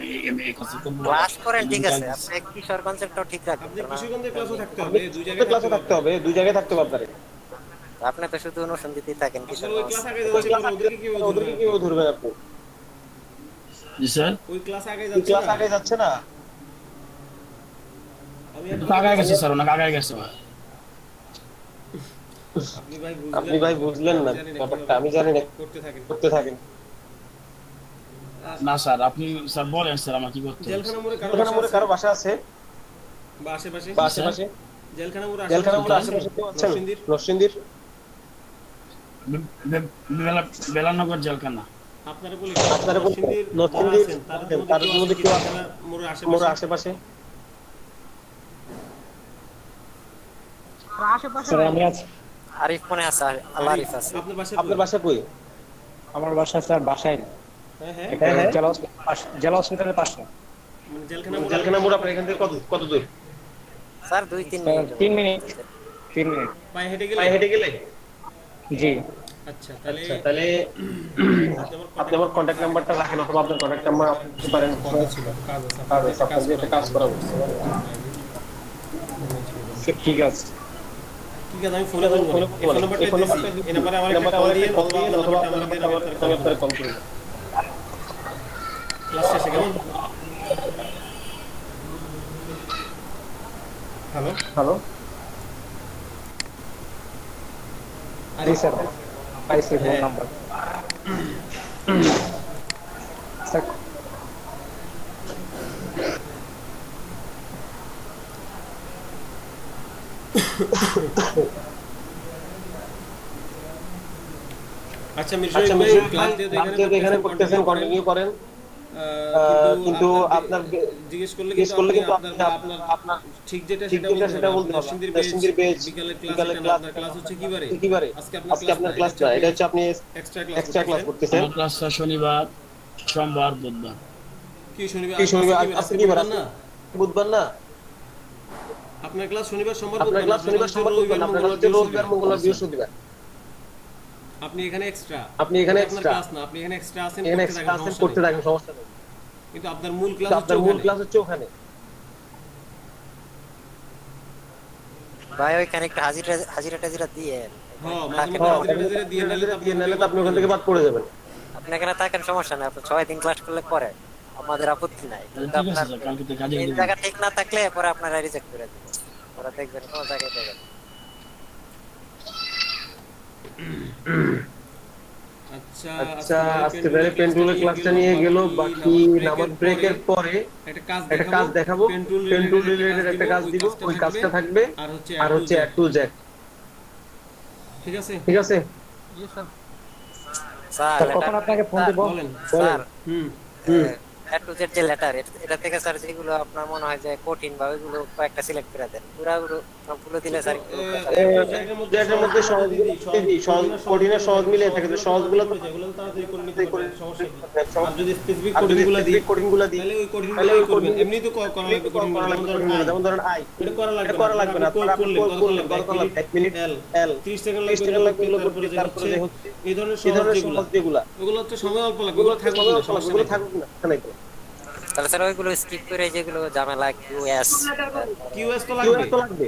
এই কাছে তো ক্লাস করেন, ঠিক আছে, আপনি কিশোরগঞ্জেরটাও ঠিক রাখবেন। আপনি কিশোরগঞ্জে ক্লাসে থাকতে হবে, দুই জায়গায় থাকতে হবে, দুই জায়গায় থাকতে হবে আপনারে। আপনি তো শুধু নরসিংদীতেই থাকেন, কিশোরগঞ্জ ক্লাস আগে যাচ্ছে, ওদেরকে কিভাবে ধরবেন আপনি? জি স্যার, ওই ক্লাস আগে যাচ্ছে না। আমি আগায় গেছে স্যার, অনেক আগায় গেছে। আপনি ভাই বুঝলেন না ব্যাপারটা, আমি জানি না, করতে থাকেন। না স্যার, আপনি স্যার বলেন স্যার আমার কি করতে হবে। জেলখানা মোড়ে কারো বাসা আছে বা আশেপাশে? জেলখানা মোড়ে আশেপাশে কেউ আছেন? নরসিংদীর বেলানগর জেলখানা। আপনারা বলি নরসিংদীর তার মধ্যে কেউ আছেন মোড়ে আশেপাশে? আশেপাশে আরিফ মনে আছে, আল্লাহ আরিফ আছে। আপনার বাসা কই? আমার বাসা স্যার বাসায় না, হ্যাঁ জেলা হসপিটালের পাশে। মানে জেলখানা মোড় আপনার এখান থেকে কত দূর? Sir 2-3 minute. 3 মিনিট পায়ে হেঁটে গেলে? জি। আচ্ছা, তাহলে আপনি আমার কন্টাক্ট নাম্বারটা রাখেন, অথবা আপনার কন্টাক্ট নাম্বার আপনি দিতে পারেন। কাজ করাবো। ঠিক আছে, আমি ফোনে বলবো, এই নাম্বারটা দিছি, এই নাম্বারে আমার একটা কল দিয়ে অথবা আপনার নাম্বারটা কল করুন। ক্লাস শেষে কেমন? হ্যালো জি স্যার পাইছি ফোন নাম্বার স্যার আচ্ছা আচ্ছা মিরসুফ ভাই মিশন ক্লাস ভাই যেহেতু এখানে এখানে করতেছেন কন্টিনিউ করেন কিন্তু কিন্তু আপনার আপনার জিজ্ঞেস করলে জিজ্ঞেস কিন্তু করলে আপনি কিন্তু আপনার আপনার আপনার ঠিক যেটা ঠিক যেটা সেটা বলতে হবে নরসিংদীর নরসিংদীর বেজ বিকালের ক্লাস বিকালের এটা না, ক্লাস আপনার ক্লাস হচ্ছে কি বারে কি বারে আজকে আপনার ক্লাস ক্লাস না এটা হচ্ছে আপনি এক্সট্রা ক্লাস এক্সট্রা ক্লাস করতেছেন করতেছেন আমার ক্লাসটা শনিবার সোমবার বুধবার কি শনিবার কি শনিবার আজকে আজকে কি বার বুধবার না বুধবার না আপনার ক্লাস শনিবার সোমবার আপনার বুধবার ক্লাস না, শনিবার সোমবার বুধবার না, আপনার ক্লাস হচ্ছে রবিবার মঙ্গলবার বৃহস্পতিবার আপনি এখানে এক্সট্রা আপনি এখানে আপনার extra। ক্লাস না আপনি এখানে এক্সট্রা আছেন এখানে করতে এক্সট্রা থাকেন, ক্লাস সমস্যা করতে নেই। থাকেন সমস্যা নেই কিন্তু আপনার মূল ক্লাস কিন্তু হচ্ছে আপনার মূল ওখানে। ক্লাস হচ্ছে ওখানে ভাই ওইখানে একটু হাজিরা টাজিরা দিয়ে হ্যাঁ মাঝে মাঝে হাজিরা দিয়ে নিলে তো দিয়ে নিলে তো আপনি ওখান থেকে বাদ পড়ে যাবেন আপনি এখানে থাকেন সমস্যা নাই, আপনি 6 দিন ক্লাস করলে পরে আমাদের আপত্তি নাই, কিন্তু ঠিক আছে আপনার স্যার কালকে থেকে কাজে এই দেবেন জায়গা ঠিক না থাকলে পরে আপনারা রিজেক্ট করে দেবেন, পরে দেখবেন কোন জায়গায় দেবেন। আচ্ছা আচ্ছা আজকে তাহলে পেন্টুলের ক্লাসটা নিয়ে গেল বাকি নামাজ ব্রেকের পরে একটা কাজ দেখাবো পেন্টুল রিলেটেড একটা কাজ দিব ওই কাজটা থাকবে আর হচ্ছে অ্যাড টু জ্যাক ঠিক আছে ঠিক আছে জি স্যার স্যার স্যার কখন আপনাকে ফোন দেব বলেন sir hmm A to Z যে লেটার এটা থেকে স্যার যেগুলো আপনার মনে হয় যে কঠিন বা ওইগুলো কয়েকটা সিলেক্ট করে দেন, পুরোগুলো সবগুলো দিলে স্যার জ্যাকের মধ্যে সহজ সহজ কঠিনের সহজ মিলে থাকে তো সহজগুলো তো যেগুলো তাড়াতাড়ি করে নিতে করে পারবেন সমস্যা নেই। সহজ আর যদি স্পেসিফিক আর যদি কোডিংগুলো দিই কোডিংগুলো দিই তাহলে ওই তাহলে কোডিংগুলো ওই করবেন coding- এমনি তো করা লাগবে কোডিংগুলো যেমন ধরেন আই এটা করা লাগবে না কোড করলে কত লাগবে 1 মিনিট এল 30 সেকেন্ড 30 সেকেন্ড লাগবে এগুলো তারপরে করতে তারপরে যে হচ্ছে এই ধরনের এই ধরনের যেগুলো সহজ যেগুলা ওগুলো তো সময় অল্প লাগবে ওগুলো থাকবে না সমস্যা ওগুলো নেই থাকুক না এখানে তো তাহলে স্যার ওইগুলো স্কিপ করে যেগুলো ঝামেলা কিউএস কিউএস তো কিউ লাগবে তো লাগবে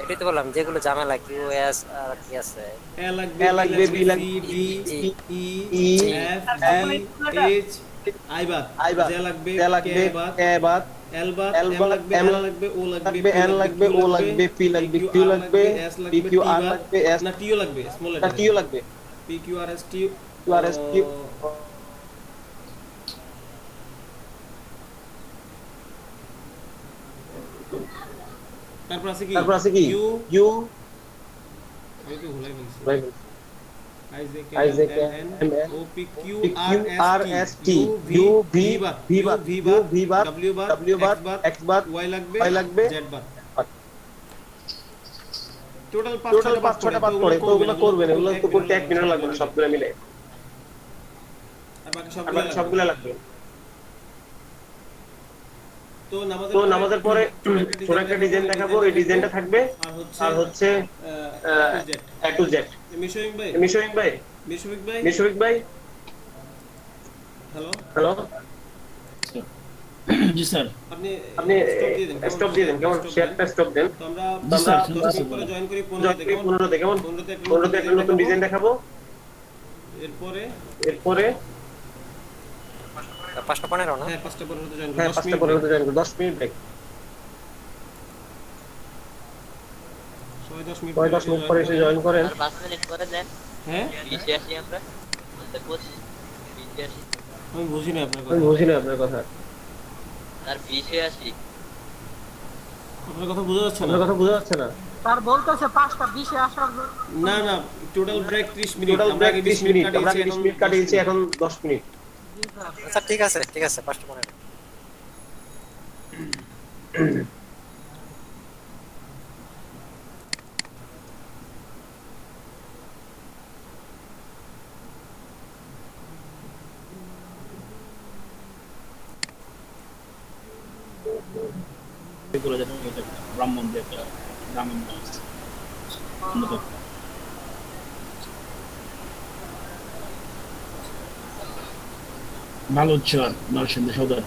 এটাই তো বললাম যেগুলো ঝামেলা কিউএস আর কি আছে এ লাগবে এ লাগবে, বি লাগবে, D E E, F G H I বাদ আইবাদ জে লাগবে তে লাগবে কে বাদ কে বাদ এল বাদ এল এম বাদ, লাগবে এম এল লাগবে ও লাগবে লাগবে এন লাগবে ও লাগবে পি লাগবে কিউ লাগবে এস পি লাগবে কিউ টি আর বাদ লাগবে এস না টিও লাগবে স্মল টা লেটার কিউ লাগবে P Q R S T Q R S Q তারপর আছে কি তারপর আছে কি ইউ ইউ আমি তো ভুলাই ফেলছি right Isaac Isaac M M N O P Q Q R S T U V V বাদ ইউ ভি বাদ ডব্লিউ বাদ ডব্লিউ বাদ এক্স বাদ ওয়াই লাগবে Y লাগবে জেড বাদ বাদ। টোটাল টোটাল 5-6টা বাদ পড়ে তো ওগুলো করবেন এগুলো তো করতে 1 মিনিট লাগবে না সবগুলো মিলে আর বাকি আর বাকি সবগুলো লাগবে তো তো নামাজের পরে ছোট একটা ডিজাইন দেখাবো এই ডিজাইনটা থাকবে আর হচ্ছে এ টু জেড মিশোইং ভাই মিশরিক ভাই মিশরিক ভাই হ্যালো হ্যালো জি স্যার আপনি আপনি স্টপ দিয়ে দেন কেমন শেয়ারটা স্টপ দেন তো আমরা জি স্যার, 10 মিনিট পরে জয়েন করি 15 থেকে 15 তে কেমন 15 তে একটা নতুন ডিজাইন দেখাবো এরপরে এরপরে 5:15 না হ্যাঁ 5টা 15 তে জয়েন করি হ্যাঁ 10 5টা মিনিট পরে হতে জয়েন 10 মিনিট ব্রেক সবাই 10 মিনিট পরে 10 মিনিট পরে এসে জয়েন করেন আর 5 মিনিট করে দেন হ্যাঁ বিশে আসি আমরা বলতে বলছি বিশে আসি আমি বুঝি না আপনার আমি কথা বুঝি না আপনার কথা আর বিশে আসি আপনার কথা বোঝা যাচ্ছে না আপনার কথা বোঝা যাচ্ছে না স্যার বলতেছে 5টা 20-এ আসার না না টোটাল ব্রেক 30 মিনিট টোটাল আমরা ব্রেক আগে 20 মিনিট আমরা 20 মিনিট কাটিয়েছি এখন 10 মিনিট জি স্যার স্যার ঠিক আছে 5:15 এগুলো যেন এটা ব্রাহ্মণদের একটা গ্রামীণ নাচ। উন্নত। ভালো চর নরসিংদী সদর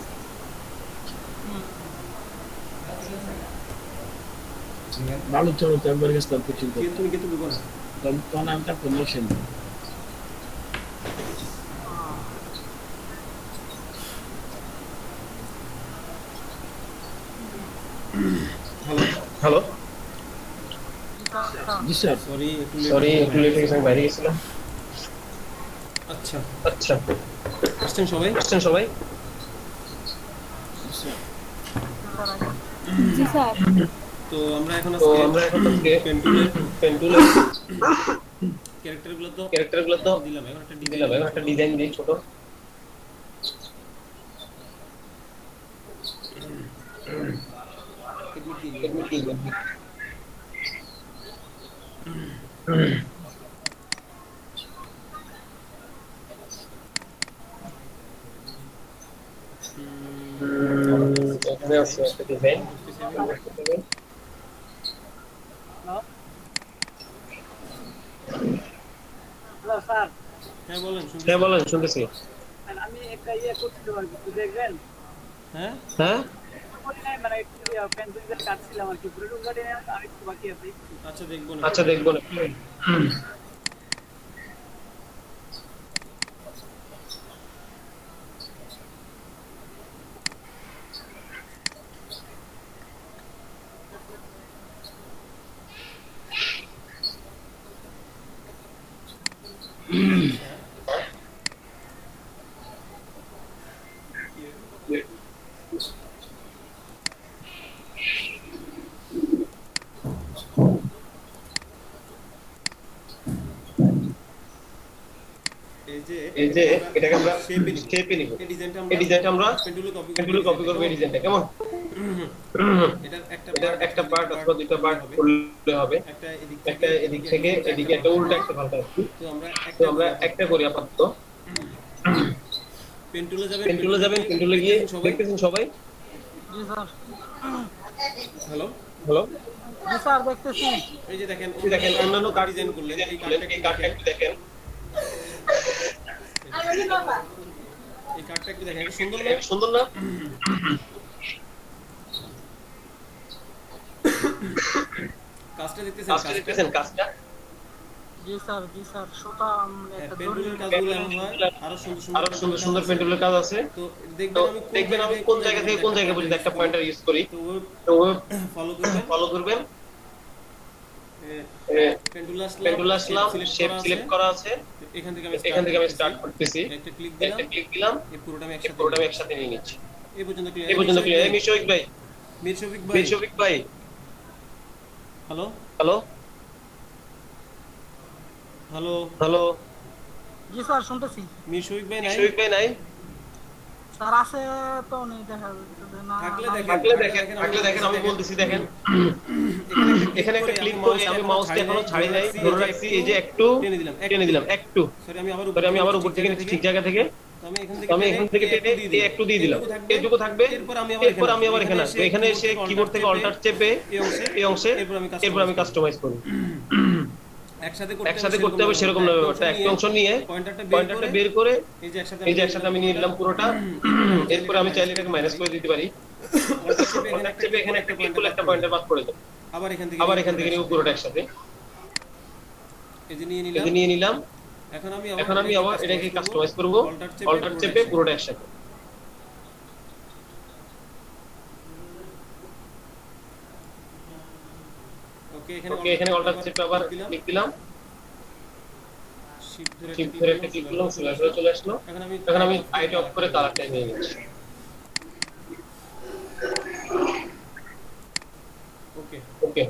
ভালো চর তো একবার গেছিলাম কিছু তুমি কিন্তু ঢুকো না তখন আমি থাকতাম নরসিংদী হ্যালো হ্যালো জি স্যার জি স্যার। সরি একটু লেট হয়ে গেছে, আমি বাইরে গেছিলাম। আচ্ছা, আচ্ছা, আসছেন সবাই? আসছেন সবাই? জি স্যার। তো আমরা এখন তো আজকে আমরা এখন আজকে পেন্টুলের পেন্টুলের ক্যারেক্টারগুলো তো দিলাম, এখন একটা এখন একটা ডিজাইন দিই ছোট। এখানে আছে একটা ডিজাইন। হ্যালো স্যার, হ্যাঁ বলেন, হ্যাঁ বলেন, শুনতেছি। আমি একটা ইয়ে করছিলাম আর কি, দেখবেন? হ্যাঁ হ্যাঁ মানে পেন্সিলের কাটছিলাম আর কি, পুরো গাড়ি আর একটু বাকি আছে। আচ্ছা দেখবো না। আচ্ছা, দেখবো না। এই যে এটাকে আমরা শেপে নিব। এই ডিজাইনটা এই ডিজাইনটা আমরা পেন্টুলে পেন্টুলে কপি করব। এই ডিজাইনটা কেমন? এটার একটা পার্ট অথবা দুইটা পার্ট করলে হবে। একটা এদিক থেকে এদিকে একটা উল্টা একটা পাল্টা। তো আমরা একটা করি আপাতত। পেন্টুলে যাবেন, পেন্টুলে গিয়ে দেখতেছেন সবাই? জি স্যার। হ্যালো হ্যালো, জি স্যার, দেখতেছি। এই যে দেখেন অন্যান্য কার্ড ডিজাইন করলেন, এই এই কার্ডটা একটু দেখেন। এই কার্ডটা একটু দেখেন, সুন্দর না? সুন্দর না? কাজটা দেখতেছেন কাজটা? জি স্যার, জি স্যার। সুতা একটা পেন্টুলের কাজগুলো এমন হয়, আরো সুন্দর সুন্দর পেন্টুলের কাজ আছে। তো তো দেখবেন আমি কোন জায়গা থেকে কোন জায়গা পর্যন্ত একটা পয়েন্টার ইউজ করি। তো ফলো করবেন। পেন্ডুলা আসলাম, শেপ সিলেক্ট করা আছে। এখান থেকে আমি স্টার্ট করতেছি। একটা ক্লিক দিলাম, এই পুরোটা আমি একসাথে নিয়ে নিচ্ছি। এই পর্যন্ত এই পর্যন্ত ক্লিয়ার। এই মিশফিক ভাই, মিরশফিক ভাই, হ্যালো হ্যালো হ্যালো হ্যালো। জি স্যার, শুনতেছি। মিরশফিক ভাই নাই? স্যার আছে তো, নেই দেখা যাচ্ছে না। থাকলে দেখেন, আমি বলতেছি দেখেন। এখানে একটা ক্লিক করে আমি মাউসটা এখনো ছাড়ি নাই, ধরে রাখছি। এই যে একটু টেনে দিলাম, একটু। সরি আমি আবার উপর থেকে ঠিক জায়গা থেকে আমি এখান থেকে টেনে একটু দিয়ে দিলাম। এইটুকু থাকবে। এরপর আমি আবার এখানে আসবো। এখানে এসে কিবোর্ড থেকে অল্টার চেপে এই অংশে এরপর আমি কাস্টমাইজ করব। একসাথে করতে হবে সেরকম না ব্যাপারটা। একটা অংশ নিয়ে পয়েন্টারটা বের করে এই যে একসাথে আমি নিয়ে নিলাম পুরোটা। এরপর আমি চাইলে এটাকে মাইনাস করে দিতে পারি। এখানে একটা ক্লিক করলে একটা পয়েন্টার বাদ করে দেব। আবার এখান থেকে নিব পুরোটা একসাথে। এই যে নিয়ে নিলাম। এখন আমি আবার এটাকে কাস্টমাইজ করব। অল্টার চেপে পুরোটা একসাথে। ওকে, এখানে অল্টার চেপে আবার ক্লিক দিলাম। শিফট ধরে একটা ক্লিক করলাম, চলে আসলো। এখন আমি আইটা অফ করে কালারটা নিয়ে নিচ্ছি। ওকে,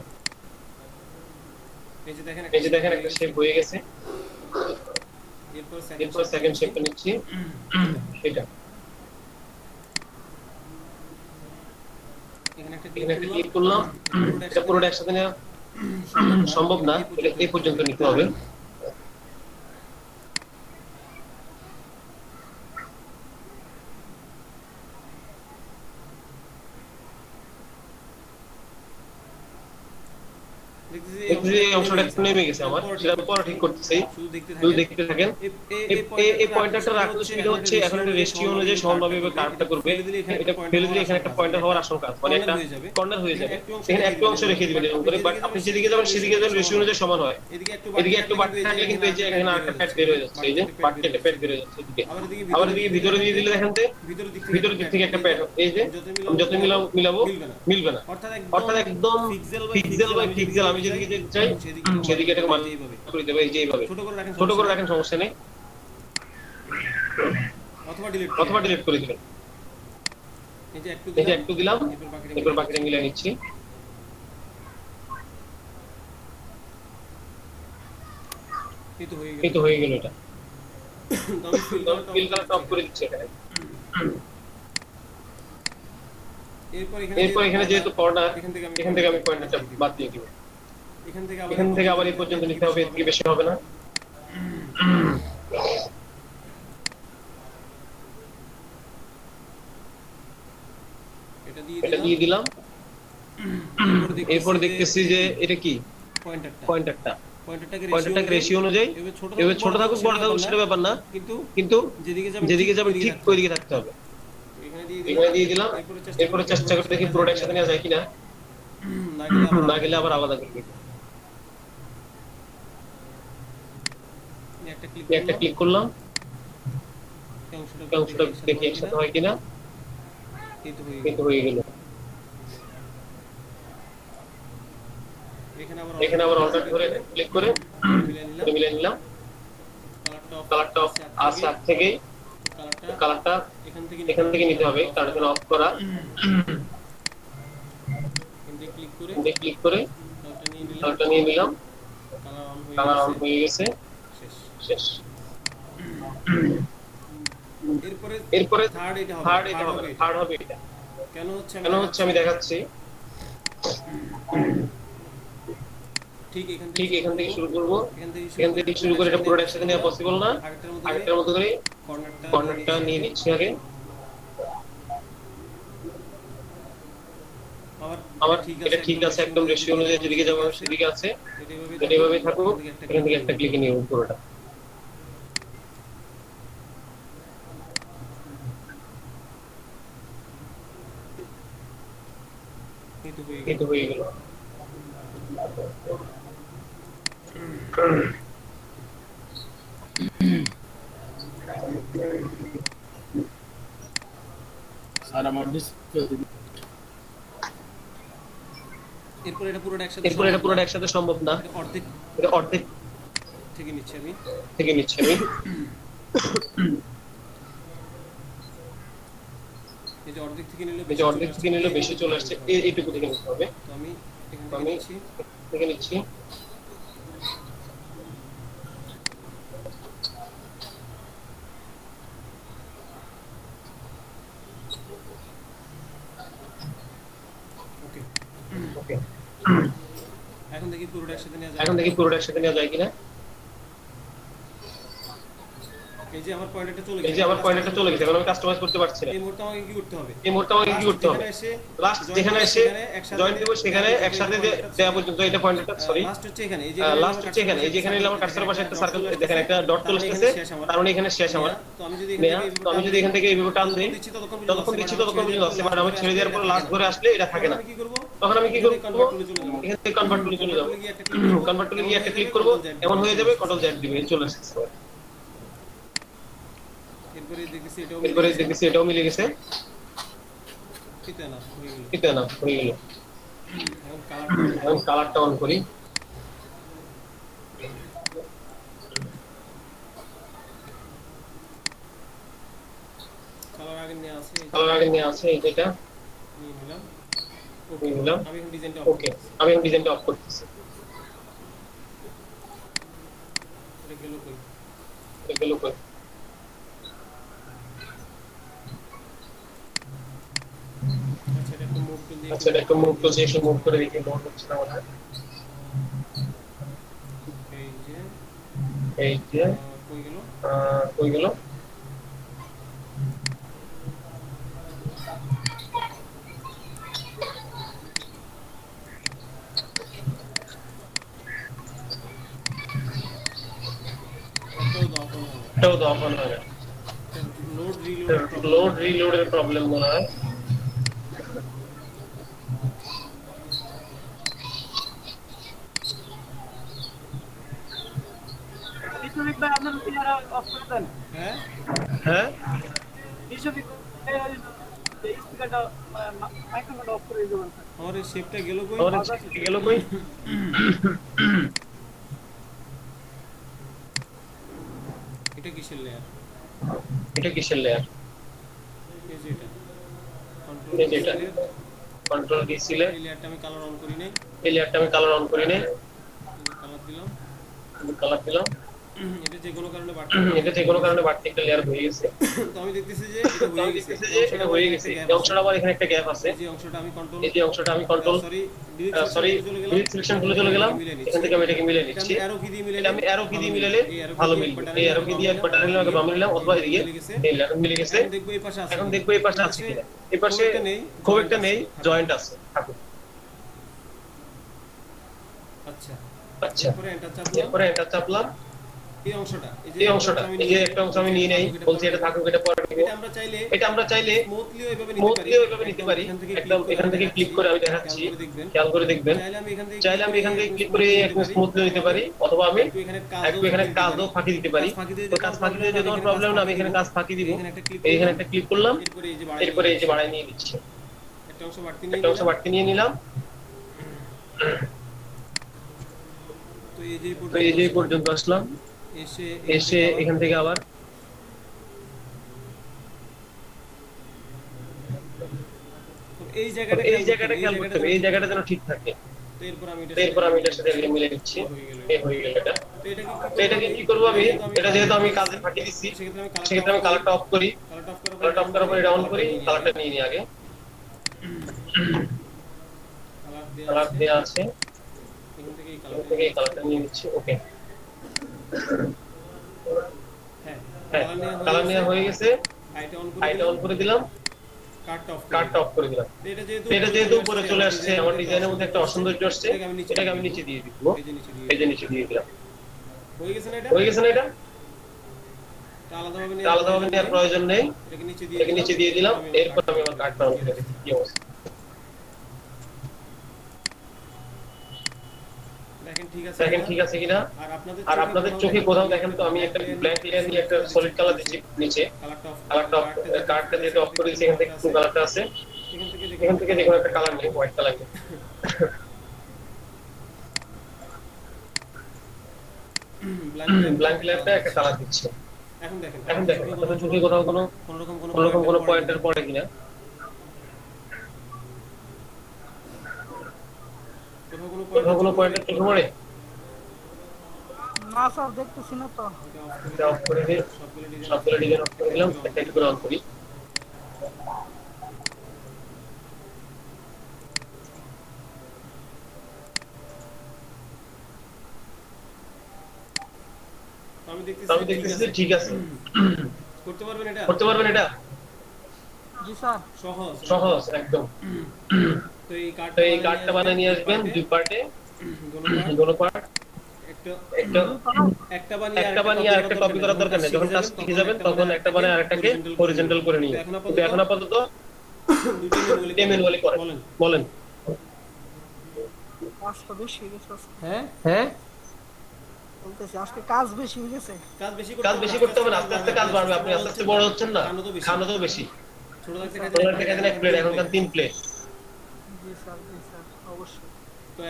এই যে দেখেন একটা শেপ হয়ে গেছে। এরপর সেকেন্ড শেপটা নিচ্ছি, এটা। এখানে একটা ক্লিক করলাম। এটা পুরোটা একসাথে নেওয়া সম্ভব না, এটা এই পর্যন্ত নিতে হবে। এই অংশটা একটু নেমে গেছে আমার, সেটা পরে ঠিক করতেছি। শুধু দেখতে থাকেন। এই পয়েন্টারটা রাখতে সুবিধা হচ্ছে, এখন একটা রেশিও অনুযায়ী সমানভাবে কার্ভটা করবে। এটা ফেলে দিলে এখানে একটা পয়েন্টার হওয়ার আশঙ্কা আছে, মানে একটা কর্নার হয়ে যাবে। এখানে একটু অংশ রেখে দিবেন এরকম করে, বাট আপনি যেদিকে যাবেন সেদিকে যেন রেশিও অনুযায়ী সমান হয়। এদিকে একটু বাড়তি থাকলে কিন্তু এই যে এখানে আরেকটা প্যাড বের হয়ে যাচ্ছে, এই যে বাড়তি একটা প্যাড বের হয়ে যাচ্ছে এদিকে। আবার এদিকে ভিতরে দিয়ে দিলে দেখেন যে ভিতরের দিক থেকে একটা প্যাড, এই যে আমি যত মিলাবো মিলবে না। অর্থাৎ একদম পিক্সেল বাই পিক্সেল আমি যেদিকে যে দিতে চাই সেদিকে এটাকে মার্ক করে দেব এই যে এইভাবে ছোট করে রাখেন সমস্যা নেই অথবা ডিলিট করে দিবেন এই যে একটু দিলাম এরপর বাকিটা মিলিয়ে নিচ্ছি এই তো হয়ে গেল এটা ফিল কালার টপ করে দিচ্ছি এখানে এরপর এখানে যেহেতু কর্নার এখান থেকে আমি পয়েন্টারটা বাদ দিয়ে দিব এখান থেকে আবার এই পর্যন্ত নিতে হবে এর থেকে বেশি হবে না এটা দিয়ে দিলাম এরপর দেখতেছি যে এটা কি পয়েন্টারটা পয়েন্টারটাকে রেশিও অনুযায়ী এবার ছোট থাকুক বড় থাকুক সেটা ব্যাপার না কিন্তু যেদিকে যাবে ঠিক ওই দিকে থাকতে হবে এখানে দিয়ে দিলাম এরপরে চেষ্টা করে দেখি পুরোটা একসাথে নেওয়া যায় কিনা না গেলে আবার আলাদা করবে একটা ক্লিক করলাম অংশটা দেখি একসাথে হয় কিনা কিন্তু হয়ে গেল এখানে আবার অল্টার করে ক্লিক করে মিলিয়ে নিলাম কালারটা আছে আগ থেকেই কালারটা এখান থেকে নিতে হবে কারণ এখানে অফ করা ক্লিক করে কালারটা নিয়ে নিলাম কালার অন হয়ে গেছে শেষ এরপরে থার্ড হবে এটা কেন হচ্ছে আমি দেখাচ্ছি ঠিক এখান থেকে শুরু করব এখান থেকে শুরু করে এটা পুরোটা একসাথে নেওয়া পসিবল না আগেরটার মতো করে কর্নারটা নিয়ে নিচ্ছি আগে আমার এটা ঠিক আছে একদম রেশিও অনুযায়ী যেদিকে যাবো সেদিকে আছে এটা এভাবে থাকুক এখান থেকে একটা ক্লিক নিয়ে পুরোটা কিন্তু হয়ে গেল স্যার আমার এরপর এটা পুরোটা একসাথে সম্ভব না এটা অর্ধেক থেকে নিচ্ছি আমি এই যে অর্ধেক থেকে নিলে বেশি চলে আসছে এইটুকু থেকে নিতে হবে তো আমি থেকে নিচ্ছি ওকে এখন দেখি পুরোটা একসাথে নেওয়া যায় কিনা এই যে আমার পয়েন্টটা চলে গেছে এখন আমি কাস্টমাইজ করতে পারছি না এই মুহূর্তে আমাকে কি করতে হবে লাস্ট যেখানে এসে জয়েন দিব সেখানে একসাথে দেয়া পর্যন্ত এটা পয়েন্টটা সরি লাস্ট হচ্ছে এখানে এই যে এখানে আমার কার্সরের পাশে একটা সার্কেল দেখেন একটা ডট চলে এসেছে কারণ এখানে শেষ আমার তো আমি যদি এখান থেকে এইভাবে টান দেই যতক্ষণ দিচ্ছি ততক্ষণ পর্যন্ত আছে বাট আমি ছেড়ে দেওয়ার পর লাস্ট ধরে আসলে এটা থাকে না তখন আমি কি করব এখান থেকে কনভার্ট টুলে চলে যাব কনভার্ট টুলে গিয়ে একটা ক্লিক করব এমন হয়ে যাবে কন্ট্রোল জেড দিবেন চলে আসছে এরপরে দেখতেছি এটাও মিলে গেছে না হয়ে গেল এখন কালারটা অন করি কালার আগে নিয়ে আছে এটা নিয়ে নিলাম ওকে আমি এখন ডিজাইনটা অফ করতেছি এটা গেল কই আচ্ছা এটা একটু মুভ করছি এসে মুভ করে দেখি মুভ হচ্ছে না ওটা এই যে কই গেল এটাও তো অফ হয়ে গেল লোড রিলোডের প্রবলেম মনে হয় আমার এই শেপটা গেল কই? গেল কই? এটা কিসের লেয়ার? এটা কিসের লেয়ার? এই যে এটা এই যে এটা কন্ট্রোল কি ছিল? এই লেয়ারটা আমি কালার অন করি নাই, এই লেয়ারটা আমি কালার অন করি নাই, কালার দিলাম। এটা যে কোনো কারণে বাড়ছে, এটা যে কোনো কারণে বাড়তি একটা লেয়ার হয়ে গেছে। তো আমি দেখতেছি যে এটা হয়ে গেছে, এটা হয়ে গেছে। এই অংশটা আবার এখানে একটা গ্যাপ আছে। এই যে অংশটা আমি কন্ট্রোল, এই যে অংশটা আমি কন্ট্রোল সরি ডিলিট সিলেকশন খুলে চলে গেলাম। এখান থেকে আমি এটাকে মিলিয়ে নিচ্ছি। অ্যারো কি দিয়ে মিলালে, এটা আমি অ্যারো কি দিয়ে মিলালে ভালো মিলবে। এই অ্যারো কি দিয়ে একবার টানলে আগে বাম নিলাম অথবা এদিকে এই লেয়ার মিলে গেছে। এখন দেখবো এই পাশে আছে, এখন দেখবো এই পাশে আছে কিনা। এই পাশে খুব একটা নেই, জয়েন্ট আছে। আচ্ছা আচ্ছা, এরপরে এন্টার চাপলাম। এরপরে এন্টার চাপলাম। এই অংশটা এই যে একটা অংশ আমি নিয়ে নেই, বলছি এটা থাকুক, এটা পরে নিব। এটা আমরা চাইলে স্মুথলি ওইভাবে নিতে পারি। একদম এখান থেকে ক্লিক করে আমি দেখাচ্ছি, খেয়াল করে দেখবেন। চাইলে আমি এখান থেকে ক্লিক করে একদম স্মুথলি নিতে পারি, অথবা আমি একটু এখানে কাজও ফাঁকি দিতে পারি। তো কাজ ফাঁকি দিতে যদি কোনো প্রবলেম না, আমি এখানে কাজ ফাঁকি দিব। এইখানে একটা ক্লিক করলাম, এরপরে এই যে বাড়াই নিয়ে দিচ্ছি, একটা অংশ বাড়তি নিয়ে নিলাম। তো এই যে পর্যন্ত আসলাম, এসে এখান থেকে আবার এই জায়গাটা খেয়াল করতে হবে, এই জায়গাটা যেন ঠিক থাকে। এরপর আমি এটার সাথে মিলে নিচ্ছি। এই হয়ে গেল এটা। তো এটাকে কি করবো আমি? এটা যেহেতু আমি কাজে ফাঁকি দিচ্ছি, সেক্ষেত্রে আমি কালারটা অফ করি। কালারটা অফ করার পর এটা অন করি, কালারটা নিয়ে নিই আগে। কালার দেওয়া আছে, এখান থেকে এই কালারটা নিয়ে নিচ্ছি। ওকে, হ্যাঁ কালার নেওয়া হয়ে গেছে। আইটা অন করে দিলাম, কার্ডটা অফ করে দিলাম। এটা যেহেতু উপরে চলে আসছে, আমার ডিজাইনের মধ্যে একটা অসৌন্দর্য আসছে, এটাকে আমি নিচে দিয়ে দিব। এই যে নিচে দিয়ে দিলাম। হয়ে গেছে না এটা? আলাদাভাবে নেওয়ার প্রয়োজন নেই, এটাকে নিচে দিয়ে দিলাম। এরপর আমি আমার কার্ডটা অন করে দিচ্ছি। কি অবস্থা দেখেন ঠিক আছে কিনা। আর আপনাদের চোখে কোথাও দেখেন তো আমি একটা ব্ল্যাক লেয়ার নিয়ে একটা সলিড কালার দিচ্ছি নিচে। কালারটা কার্ডটা যেটা অফ করে দিয়েছি, এখান থেকে কোন কালারটা আছে, এখান থেকে যে কোনো একটা কালার নেই, হোয়াইট কালার নেই। ব্ল্যাক লেয়ারটা একটা কালার দিচ্ছে। এখন দেখেন আপনাদের চোখে কোথাও কোনো রকম কোনো পয়েন্টার পড়ে কিনা। কোথাও কোনো পয়েন্টার চোখে পড়ে? না স্যার, দেখতেছি না তো। এটা অফ করে দিই, সবগুলো ডিজাইন অফ করে দিলাম। একটা একটু করে অন করি। আমি দেখতেছি ঠিক আছে। করতে পারবেন এটা? জি স্যার। সহজ একদম। তো এই কার্ডটা বানিয়ে নিয়ে আসবেন দুই পার্টে, দুটো পার্ট। একটা বানিয়ে আরেকটা কপি করার দরকার নেই। যখন কাজ শিখে যাবেন তখন একটা বানিয়ে আরেকটাকে হরিজন্টাল করে নিয়ে, কিন্তু এখন আপাতত দুইটা ম্যানুয়ালি করেন। বলেন। কাজটা বেশি হয়ে গেছে। হ্যাঁ বলতেছি আজকে কাজ বেশি হয়ে গেছে। কাজ বেশি করতে হবে না, আস্তে আস্তে কাজ বাড়বে। আপনি আস্তে আস্তে বড় হচ্ছেন না, খানো তো বেশি। ছোট থাকতে খাইতেন এক প্লেট, এখন খান 3 প্লেট। জি স্যার, জি স্যার, অবশ্যই। তো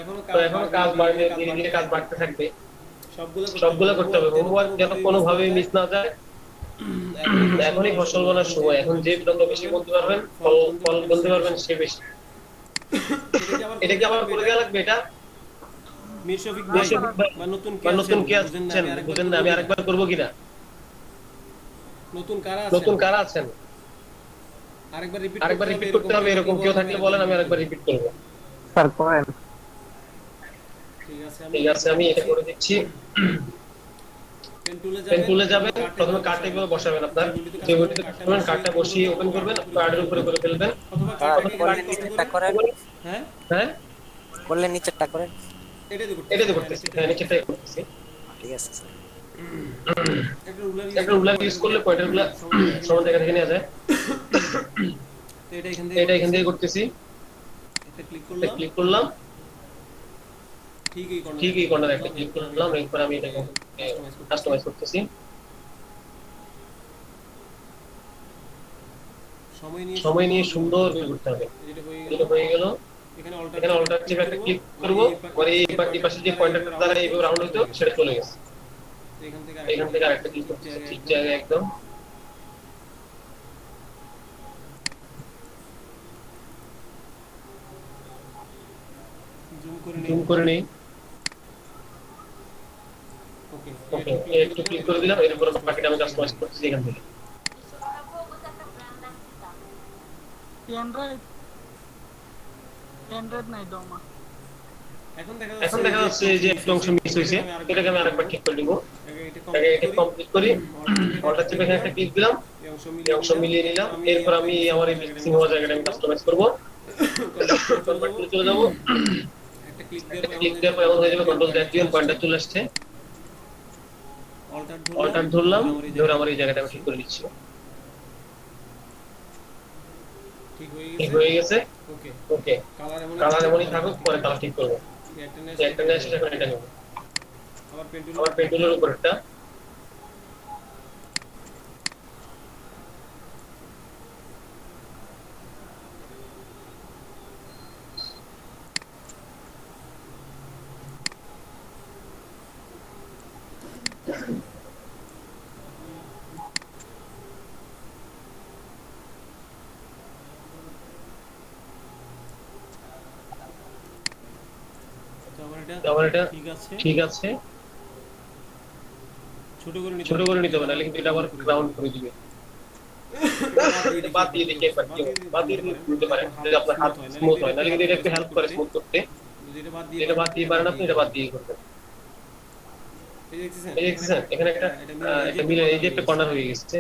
এখন কাজ বাড়বে, ধীরে ধীরে কাজ বাড়তে থাকবে। সবগুলো করতে হবে, হোমওয়ার্ক যেন কোনোভাবেই মিস না যায়। এখনই ফসল বোনার সময়, এখন যে যত বেশি বলতে পারবেন, ফল বলতে পারবেন সে বেশি। এটা কি আবার করে দেওয়া লাগবে? এটা নতুন কে আছেন বুঝেন না, আমি আরেকবার করবো কিনা? নতুন কারা আছেন? আরেকবার রিপিট করতে হবে, এরকম কেউ থাকলে বলেন, আমি আরেকবার রিপিট করবো। স্যার করেন। ঠিক আছে, আমি এটা করে দিচ্ছি। পেন টুলে যাবেন, প্রথমে কার্ডটা এভাবে বসাবেন। আপনার টেবিলটিতে করবেন, কার্ডটা বসিয়ে ওপেন করবেন, কার্ডের উপরে করে ফেলবেন। নিচেরটা করেন। হ্যাঁ করলে নিচেরটা করেন। এটাতে করতেছি, হ্যাঁ নিচেরটাই করতেছি। ঠিক আছে স্যার। একটা রুলার ইউজ করলে পয়েন্টারগুলো সমান জায়গা থেকে নেওয়া যায়। এটা এখান থেকে করতেছি। ক্লিক করলাম, ঠিক এই কর্নারে একটা ক্লিক করলাম। এরপর আমি এটাকে কাস্টমাইজ করতেছি। সময় নিয়ে সুন্দর করে করতে হবে। এটা হয়ে গেল। এখানে অল্টার চেপে একটা ক্লিক করব, পরে এই পাশে যে পয়েন্টারটা দ্বারা এইভাবে রাউন্ড হইতো সেটা চলে গেছে। এখান থেকে আরেকটা ক্লিক করতে ঠিক জায়গায় একদম। জুম করে নেই। ওকে, একটু ক্লিক করে দিলাম, এরপর বাকিটা আমি কাস্টমাইজ করতেছি এখান থেকে। অ্যান্ড্রয়েড নাই দমা। এখন দেখা যাচ্ছে যে একটা অংশ মিস হয়েছে, এটাকে আমি আরেকবার ঠিক করে দিব। এটা কমপ্লিট করি, অল্টার চেপে এখানে একটা ক্লিক দিলাম, এই অংশ মিলিয়ে নিলাম। এরপর আমি আমার এই মিক্সিং হওয়া জায়গাটা আমি কাস্টমাইজ করব। কনভার্ট চলে যাব, একটা ক্লিক দেওয়ার পর এমন হয়ে যাবে কন্ট্রোল Z দিয়ে পয়েন্টার চলে আসছে। অল্টার ধরলাম, ধরে আমার এই জায়গাটা আমি ঠিক করে নিচ্ছি। ঠিক হয়ে গেছে। ওকে, কালার এমনই থাকুক, পরে কালার ঠিক করবো। একটা নিয়ে আসলে এখন এটা নেব। আবার পেন্টুলের উপর একটা আবার এটা ঠিক আছে। ছোট করে নিতে হবে, নাহলে কিন্তু এটা আবার গ্রাউন্ড করে দিবে। বাদ দিয়ে দেখি একবার কি বাদ দিয়ে দিতে পারেন, যদি আপনার হাত স্মুথ হয়, নাহলে কিন্তু এটা একটু হেল্প করে স্মুথ করতে। এটা বাদ দিয়ে পারেন আপনি, এটা বাদ দিয়ে করবেন। এই দেখছেন এখানে একটা মিলে, এই যে একটা কর্নার হয়ে গেছে,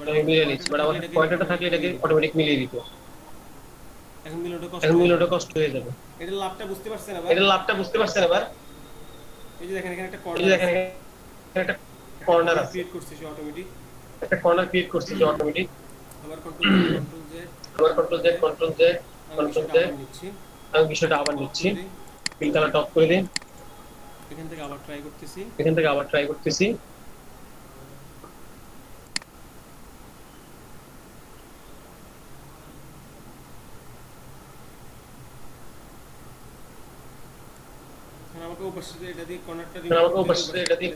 আমি মিলিয়ে নিচ্ছি। বাট আমার পয়েন্টারটা থাকলে এটাকে অটোমেটিক মিলিয়ে দিত। এখন মিলানোটা কষ্ট হয়ে যাবে। এটা লাভটা বুঝতে পারছেন আবার এই যে দেখেন এখানে একটা কর্নার আছে, ক্রিয়েট করছে সে অটোমেটিক। একটা কর্নার ক্রিয়েট করছে যে অটোমেটিক। আবার কন্ট্রোল Z নিচ্ছি। আমি বিষয়টা আবার নিচ্ছি, পিঙ্ক কালার টপ করে দিই। এখান থেকে আবার ট্রাই করতেছি। আমাকে উপস্থিত এটা দিয়ে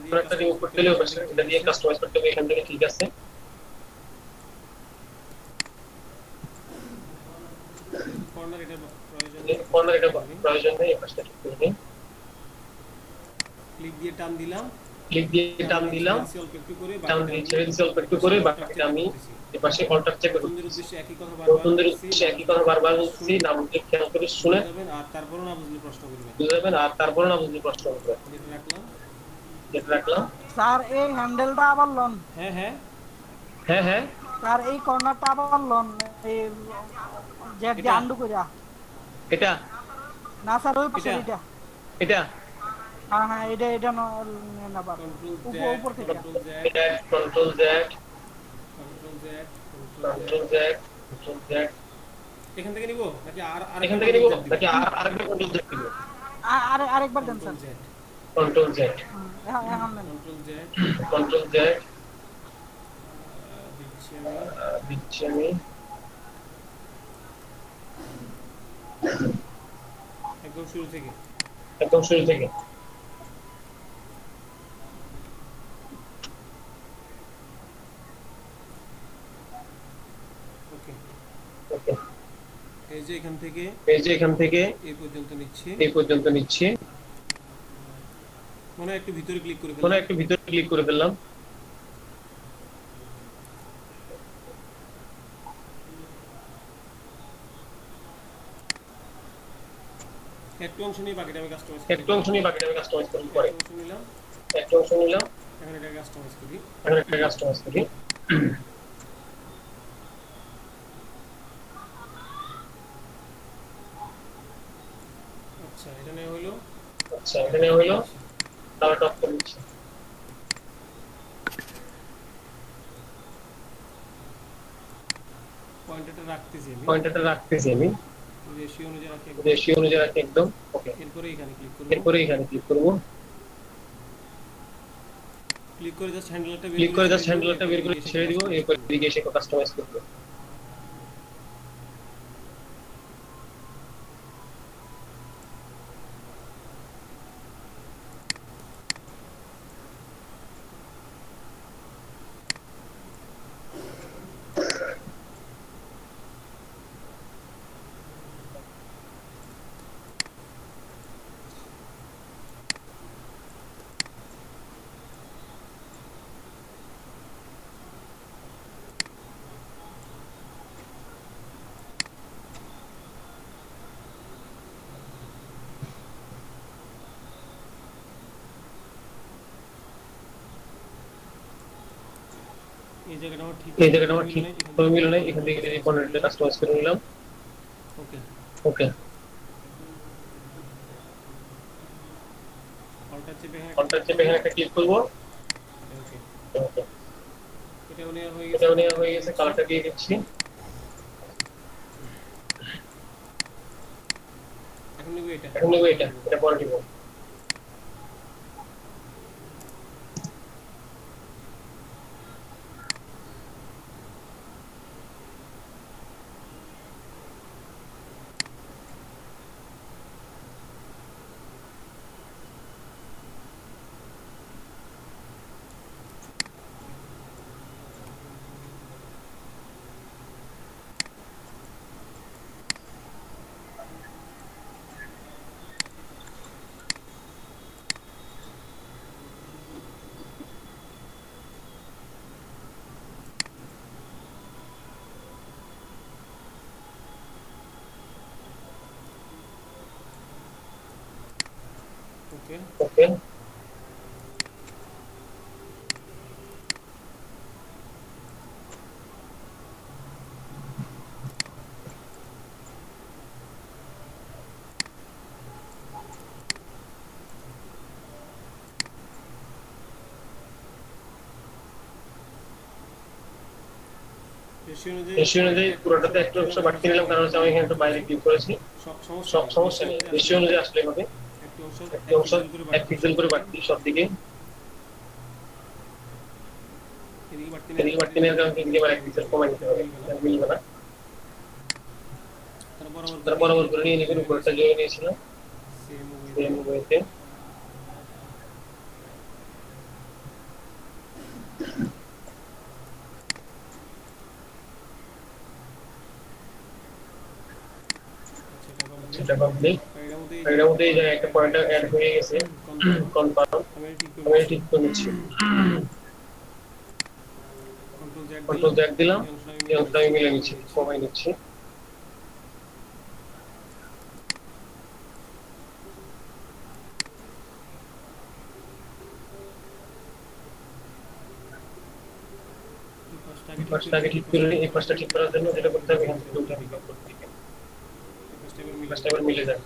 কর্নারটা রিমুভ করতে হলে এটা দিয়ে কাস্টমাইজ করতে হবে। এখান থেকে ঠিক আছে। কর্নার এটা প্রয়োজন নেই, এই পাশটা ঠিক করে দিই। ক্লিক দিয়ে টান দিলাম, একটু করে বাকিটা আমি এই পাশে অল্টার চেক করব। নতুনদের উদ্দেশ্যে একই কথা বারবার বলছি, নাম খেয়াল করে শুনে আর তারপরও না বুঝলে প্রশ্ন করবেন। যেটা রাখলাম। স্যার এই হ্যান্ডেলটা আবার লন। হ্যাঁ স্যার এই কর্নারটা আবার লন, এই জ্যাক দিয়ে আন্ডু কইরা। এটা না স্যার ওই পাশে এটা হ্যাঁ এটা না আবার উপর থেকে কন্ট্রোল Z এখান থেকে নিব নাকি আরেকবার কন্ট্রোল Z দিব? আরেকবার দেন স্যার। কন্ট্রোল Z দিচ্ছি আমি। একদম শুরু থেকে ওকে। এই যে এখান থেকে এই পর্যন্ত নিচ্ছি। মনে একটু ভিতরে ক্লিক করে ফেললাম। একটু অংশ নিয়ে বাকিটা আমি কাস্টমাইজ করব পরে। একটা অংশ নিলাম, এখন এটা কাস্টমাইজ করি। আচ্ছা এটা নেওয়া হলো, কালার টপ করে দিচ্ছি। পয়েন্টারটা রাখতেছি আমি রেশিও অনুযায়ী রাখি একদম। ওকে, এরপরে এখানে ক্লিক করব। ক্লিক করে জাস্ট হ্যান্ডেলটা বের করে ছেড়ে দিব। এরপর এদিকে এসে কাস্টমাইজ করব। এই জায়গাটা আমার এই জায়গাটা আমার ঠিক করে মিল নাই, এখান থেকে এই কন্টেন্টটা কাস্টমাইজ করে নিলাম। ওকে ওকে, কন্ট্যাক্ট চেপে কন্ট্যাক্ট চেপে এখানে একটা ক্লিক করব। ওকে ওকে, এটাও নেওয়া হয়ে গেছে, এটাও নেওয়া হয়ে গেছে, কালারটা দিয়ে দিচ্ছি। এখন নিব এটা, এখন নেব এটা, এটা পরে দিব। ওকে ওকে, রেশিও অনুযায়ী পুরোটাতে একটু অংশ বাড়তি নিলাম, কারণ হচ্ছে আমি এখানে একটু বাইরে ক্লিক করেছি। সব সমস্যা নেই, রেশিও অনুযায়ী আসলে হবে। একটু অংশ 1 পিক্সেল করে বাড়তি সব দিকে। এদিকে বাড়তি নেওয়ার কারণে এদিকে আবার 1 পিক্সেল কমাই দিতে হবে, মিলবে না। তার বরাবর করে নিয়ে নিবেন, উপরটা জুড়ে নিয়েছিলাম সেম ওয়েতে। সেটা কমপ্লিট। এর মধ্যে এই জায়গায় একটা পয়েন্ট অ্যাড হয়ে গেছে, কনফার্ম। আমি ঠিক করে নিচ্ছি, কন্ট্রোল জ্যাক দিলাম, এই অংশটা আমি মিলে নিচ্ছি, কমাই নিচ্ছি। পাঁচটাকে ঠিক করে নিই। এই পাঁচটা ঠিক করার জন্য যেটা করতে হবে, এখান থেকে দুটো আমি করতে দিই, পাঁচটা এবার মিলে যায়।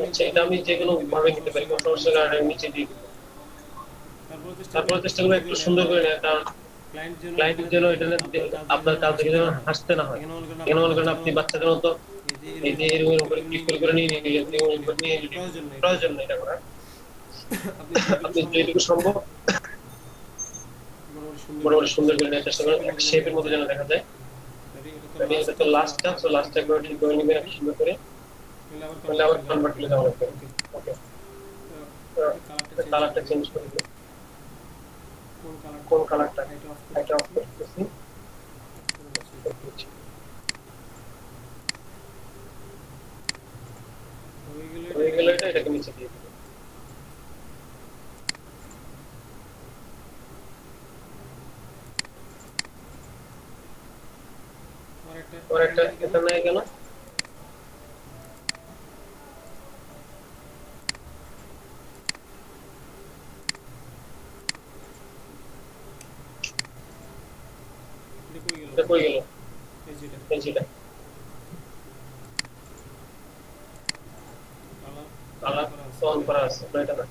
আচ্ছা, এটা আমি যে কোনো ভাবে নিতে পারি, কোনো সমস্যা নেই, আমি নিচে দিয়ে দিব। তারপরে চেষ্টা করবো একটু সুন্দর করে নেওয়ার, কারণ ক্লায়েন্টের যেন এটা আপনার কাজ দেখে যেন হাসতে না হয়। কেন মনে করেন আপনি বাচ্চাদের মতো এই যে এরকম করে ক্লিক করে নিয়ে নিলেন, নিয়ে প্রয়োজন নেই এটা করার। আপনি যেটুকু সম্ভব মোটামুটি সুন্দর করে নেওয়ার চেষ্টা করেন, একটা শেপের মতো যেন দেখা যায়। এটা তো লাস্ট টাচ, তো লাস্ট টাচ করে ঠিক করে নেবেন একটা সুন্দর করে, তাহলে আবার কনভার্ট করে দেওয়া লাগবে। ওকে, কালারটা চেঞ্জ করে দিই। কোন কালারটা? এটা অফ করতেছি। হয়ে গেলে এটাকে নিচে দিয়ে দিই। और একটা এটা নাই কেন? এটা কই গেল? এই যেটা কালার অন করা আছে, এটা না,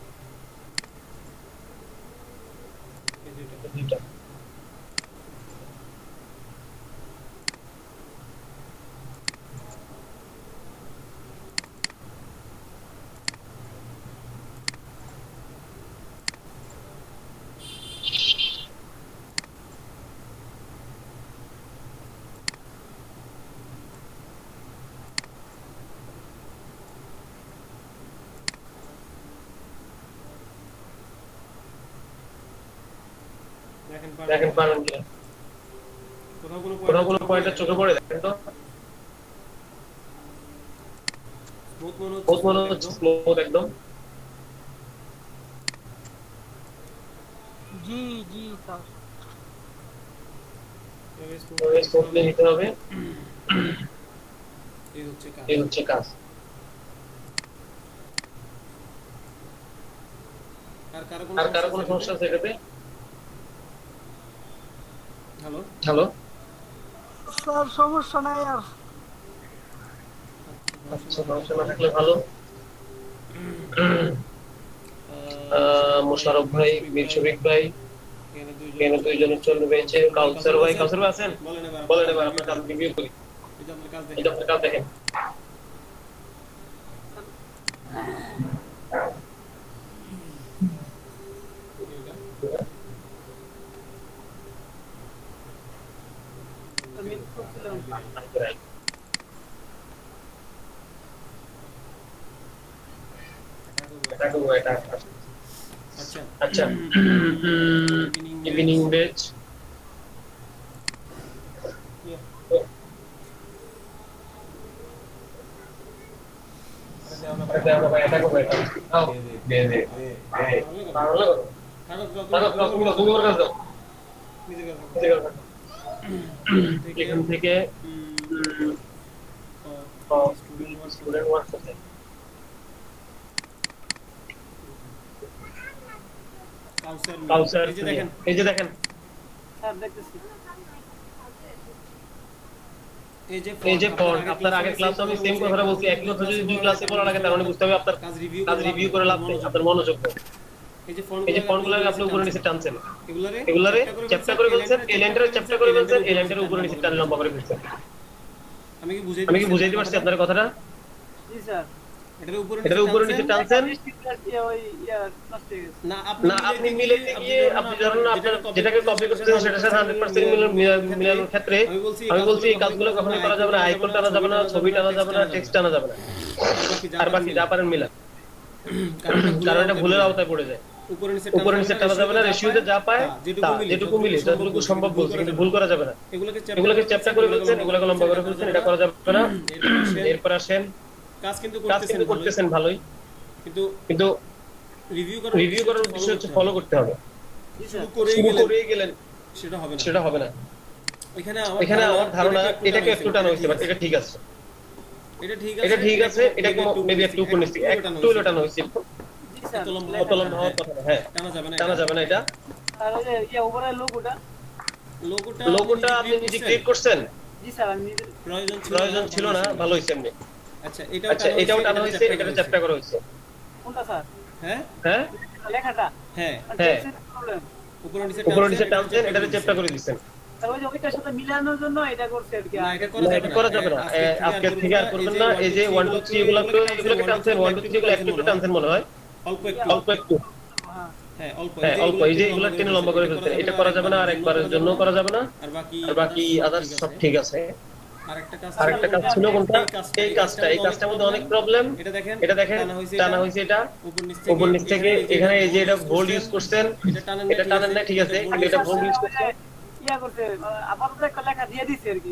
এই যেটা দেখেন পারেন কি কোথাও কোনো পয়েন্টে চোখে পড়ে? দেখেন তো বহুত মনে হচ্ছে স্মুথ একদম। জি জি স্যার। স্মুথলি নিতে হবে, এই হচ্ছে কাজ। আর কারো কোনো সমস্যা আছে এটাতে? হ্যালো স্যার সমস্যা নাই আর। আচ্ছা, সমস্যা না থাকলে ভালো। মোশারফ ভাই, মীর শফিক ভাই, এখানে দুইজনের চলবে বেঁচে। কাউসার ভাই আছেন? বলেন এবার আপনার কাজ রিভিউ করি, এই যে আপনার কাজ দেখেন। আচ্ছা, ইভিনিং ব্যাচ, এখান থেকে স্টুডেন্ট ওয়ার্ক করতে কাউসার, এই যে দেখেন স্যার দেখতেছি। এই যে ফন্ট, আপনার আগের ক্লাসে আমি সেম কথা বলছি, একই কথা যদি দুই ক্লাসে বলা লাগে তার মানে বুঝতে হবে আপনার কাজ রিভিউ করে লাভ নেই, আপনার মনোযোগ নেই। এই যে ফন্টগুলোকে আপনি উপরে নিচে টানছেন, এগুলারে চ্যাপ্টার করে ফেলছেন, এই লাইনটারে চ্যাপ্টার করে ফেলছেন, এই লাইনটারে উপরে নিচে টান লম্বা করে ফেলছেন। আমি কি বুঝাইতে পারছি আপনার কথাটা? জি স্যার। এটার উপরে নিচে টানছেন না, আপনি মিলাইতে গিয়ে আপনি ধরুন আপনার যেটাকে কপি করতেছেন সেটার সাথে 100% মিলানোর ক্ষেত্রে আমি বলছি এই কাজগুলো কখনোই করা যাবে না, আইকন টানা যাবে না, ছবি টানা যাবে না, টেক্সট টানা যাবে না, আর বাকি যা পারেন মিলা, কারণ এটা ভুলের আওতায় পড়ে যায়। উপরে নিচে টানা যাবে না, রেশিওতে যা পায় যেটুকু মিলে যতটুকু সম্ভব বলছি, কিন্তু ভুল করা যাবে না। এগুলোকে চ্যাপ্টার করে ফেলছেন, এগুলোকে লম্বা করে ফেলছেন, এটা করা যাবে না। এরপর আসেন, কাজ কিন্তু করতেছেন ভালোই, কিন্তু রিভিউ করার উদ্দেশ্য হচ্ছে ফলো করতে হবে। শুরু করেই গেলেন সেটা হবে না। এখানে আমার ধারণা এটাকে একটু টানা হয়েছে, বাট এটা ঠিক আছে, এটা ঠিক আছে, এটাকে মেবি একটু উপর নিচে একটু টানা হয়েছে, অত লম্বা হওয়ার কথা না। হ্যাঁ, টানা যাবে না এটা। আর ওই যে ইয়া উপরে লোগোটা আপনি নিজে ক্রিয়েট করছেন? জি স্যার, আমি নিজে। প্রয়োজন ছিল না, ভালো হইছে এমনি। আচ্ছা, এটাও টানা হয়েছে, এটাতে চ্যাপ্টার করা হয়েছে। কোনটা স্যার? হ্যাঁ লেখাটা? হ্যাঁ, প্রবলেম। উপরে নিচে টানছেন, এটাতে চ্যাপ্টার করে দিচ্ছেন। স্যার ওই যে ওইটার সাথে মিলানোর জন্য এটা করছে আর কি। এটা করা যাবে না, আজকে থেকে আর করবেন না। এই যে 1 2 3 এগুলোকে টানছেন, 1 2 3 এগুলো একটু টানছেন মনে হয়, অল্প একটু। হ্যাঁ, অল্প। এই যে এগুলো টেনে লম্বা করে ফেলছেন, এটা করা যাবে না, আর একবারের জন্য করা যাবে না। আর বাকি আদার্স সব ঠিক আছে। আরেকটা কাজ ছিল কোনটা? এই কাজটার মধ্যে অনেক প্রবলেম। এটা দেখেন টানা হয়েছে, এটা উপর নিচ থেকে। এখানে এই যে এটা বোল্ড ইউজ করছেন, এটা টানেন না, ঠিক আছে, কিন্তু এটা বোল্ড ইউজ করছেন, ইয়া করছে আপাতত একটা লেখা দিয়ে দিছে আর কি।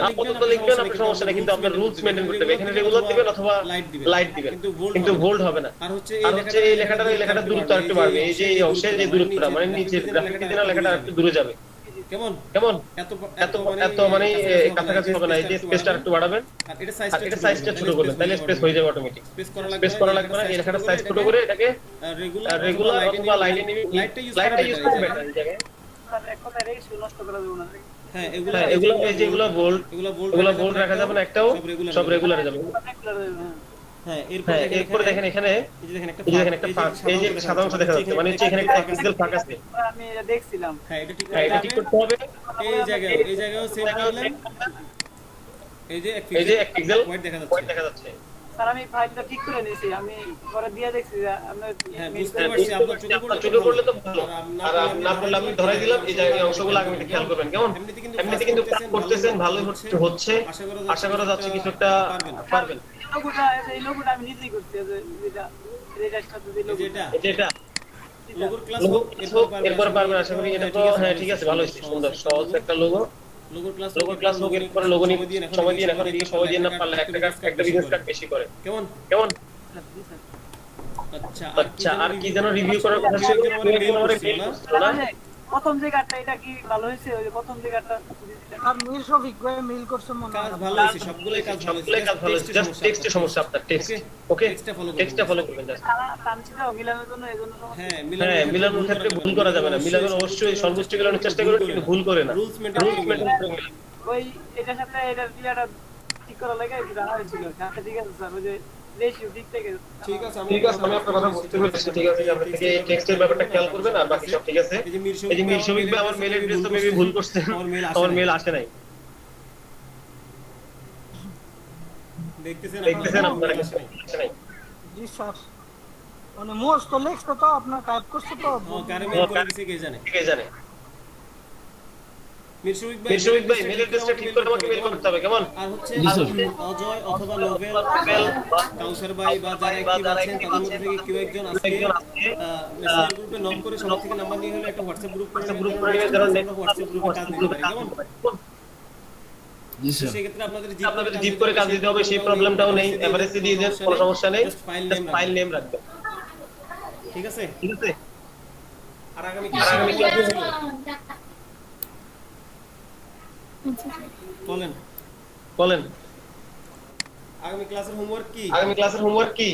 আপাতত লিখবেন, আপনার সমস্যা নেই, কিন্তু আপনার রুলস মেইনটেইন করতে হবে। এখানে রেগুলার দিবেন অথবা লাইট দিবেন, কিন্তু বোল্ড হবে না। আর হচ্ছে এই লেখাটার দূরত্ব আরেকটু বাড়বে। এই যে এই অংশের যে দূরত্বটা, মানে নিচের গ্রাফিক ডিজাইনের লেখাটা একটু দূরে যাবে। কেমন এত মানে কাছাকাছি হবে না। এই যে স্পেসটা একটু বাড়াবেন, আর এটা সাইজটা ছোট করবেন, তাহলে স্পেস হয়ে যাবে অটোমেটিক। স্পেস করা লাগবে না, এই লেখাটা সাইজ ছোট করে এটাকে রেগুলার অথবা লাইনে নিবি, লাইটটা ইউজ করবেন এই জায়গায়। স্যার এক কথা রেশিও নষ্ট করা যাবে না। হ্যাঁ, এগুলো এই যে এগুলো বোল্ড রাখা যাবে না, একটাও সব রেগুলারে যাবে। হ্যাঁ, এরপরে দেখেন এখানে এই যে দেখেন একটা ফাঁক, এই যে সাদা অংশ দেখা যাচ্ছে, মানে হচ্ছে এখানে একটা পিক্সেল ফাঁক আছে। আমি এটা দেখছিলাম। হ্যাঁ, এটা ঠিক করতে হবে। এই জায়গায়ও সেম প্রবলেম। এই যে এক পিক্সেল হোয়াইট দেখা যাচ্ছে। স্যার আমি ফাইলটা ঠিক করে নিয়েছি, আমি পরে দিয়ে দেখছি যে আমি বুঝতে পারছি আপনার চোখে পড়লে তো ভালো, আর না পড়লে আমি ধরাই দিলাম। এই জায়গায় অংশগুলো আগে একটু খেয়াল করবেন, কেমন? এমনিতে কিন্তু করতেছেন, ভালোই হচ্ছে, আশা করা যাচ্ছে কিছু একটা পারবেন। এই লোগোটা আমি নিজেই করছি, এটার সাথে এটা লোগোর ক্লাস এরপর পারবেন আশা করি। এটা তো হ্যাঁ ঠিক আছে, ভালো হয়েছে, সুন্দর সহজ একটা লোগো। লোগো ক্লাস হোক এরপরে লোগো নিয়ে সময় দিয়ে এখন এদিকে সময় দিয়ে না পারলে একটা বিজনেস কার্ড বেশি করে কেমন আচ্ছা আর কি যেন রিভিউ করার কথা ছিল না প্রথম যে কার্ডটা এটা কি ভালো হয়েছে ওই প্রথম যে কার্ডটা আর মিল সফিক ভাই মিল করছে মনে হয় ভালো হয়েছে সবগুলাই কাজ ভালো হয়েছে জাস্ট টেক্সটের সমস্যা আপনার টেক্সট ওকে টেক্সটটা ফলো করবেন জাস্ট টানছিটা মিলানোর জন্য এজন্য হ্যাঁ মিলানোর ক্ষেত্রে ভুল করা যাবে না মিলানোর অবশ্যই সর্বোচ্চ মিলানোর চেষ্টা করুন কিন্তু ভুল করে না রুলস মেইনটেইন ওই এটার সাথে এটার ক্লিয়ারটা ঠিক করা লাগে জানা হয়েছিল আচ্ছা ঠিক আছে স্যার ওই যে রেশিও ঠিক থেকে ঠিক আছে আমি আপনার কথা বুঝতে পেরেছি ঠিক আছে আপনি থেকে টেক্সটের ব্যাপারটা খেয়াল করবেন আর বাকি সব ঠিক আছে এই যে মিরশবিক ভাই আমার মেল অ্যাড্রেস তো মেবি ভুল করছেন আমার মেল আসে নাই দেখতেছেন আপনারা আসে নাই জি স্যার মানে মোস্ট তো লেখছ তো আপনার টাইপ করছে তো কারে মেল করে দিছে কে জানে মিরশবিক ভাই মেল অ্যাড্রেসটা ঠিক করে আমাকে মেল করতে হবে কেমন আর হচ্ছে অজয় অথবা নোবেল কাউসার ভাই বা যারা একটি আছেন তাদের মধ্যে থেকে কেউ একজন আজকে মেসেঞ্জার গ্রুপে নক করে সব থেকে নাম্বার নিয়ে হলো একটা হোয়াটসঅ্যাপ গ্রুপ করে নিয়ে যারা হোয়াটসঅ্যাপ গ্রুপে কাজ দিতে পারে কেমন সেই ক্ষেত্রে আপনাদের জিপ করে কাজ দিতে হবে সেই প্রবলেমটাও নেই এভারেজে দিয়ে দেন কোনো সমস্যা নেই ফাইল নেম রাখবেন ঠিক আছে আর আগামী বলেন আগামী ক্লাসের হোমওয়ার্ক কি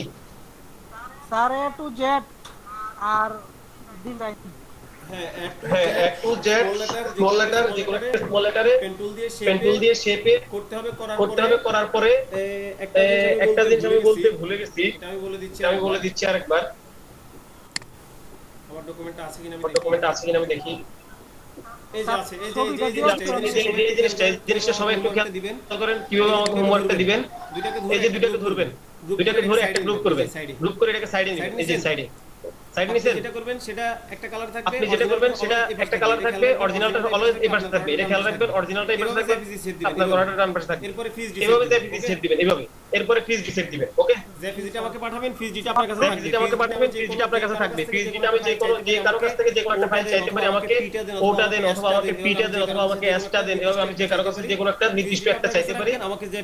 স্যার এ টু জেড আর দিন write A to Z small letter যে কোনো স্মল লেটারে পেন্টুল দিয়ে শেপে করতে হবে করার পরে একটা জিনিস আমি বলতে ভুলে গেছি আমি বলে দিচ্ছি আরেকবার আমার ডকুমেন্টটা আছে কিনা আমি দেখি এই যে আছে এই জিনিসটা সবাই একটু খেয়াল দিবেন করেন কিভাবে আমাকে হোমওয়ার্কটা দিবেন এই যে দুটাকে ধরবেন দুটাকে ধরে একটা গ্রুপ করবেন গ্রুপ করে এটাকে সাইডে নেবেন এই যে সাইড নিছেন যেটা করবেন সেটা একটা কালার থাকবে আপনি যেটা করবেন সেটা একটা কালার থাকবে অরিজিনালটা অলওয়েজ এই পাশে থাকবে এটা খেয়াল রাখবেন অরিজিনালটা এই পাশে থাকবে আপনার করাটা ডান পাশে থাকবে এরপরে ফিজ এইভাবে ফিজ সেট দিবেন এইভাবে এরপরে ফিজ সেট দিবেন ওকে যে ফিজটা আমাকে পাঠাবেন ফিজ যেটা আপনার কাছে থাকবে ফিজটা আমাকে পাঠাবেন ফিজটা আপনার কাছে থাকবে ফিজটা আমি যে কারো কাছ থেকে যে কোনো একটা ফাইল চাইতে পারি আমাকে ওটা দেন অথবা আমাকে পিটা দেন অথবা আমাকে এসটা দেন এভাবে আমি যে কারো কাছে যে কোনো একটা নির্দিষ্ট একটা চাইতে পারি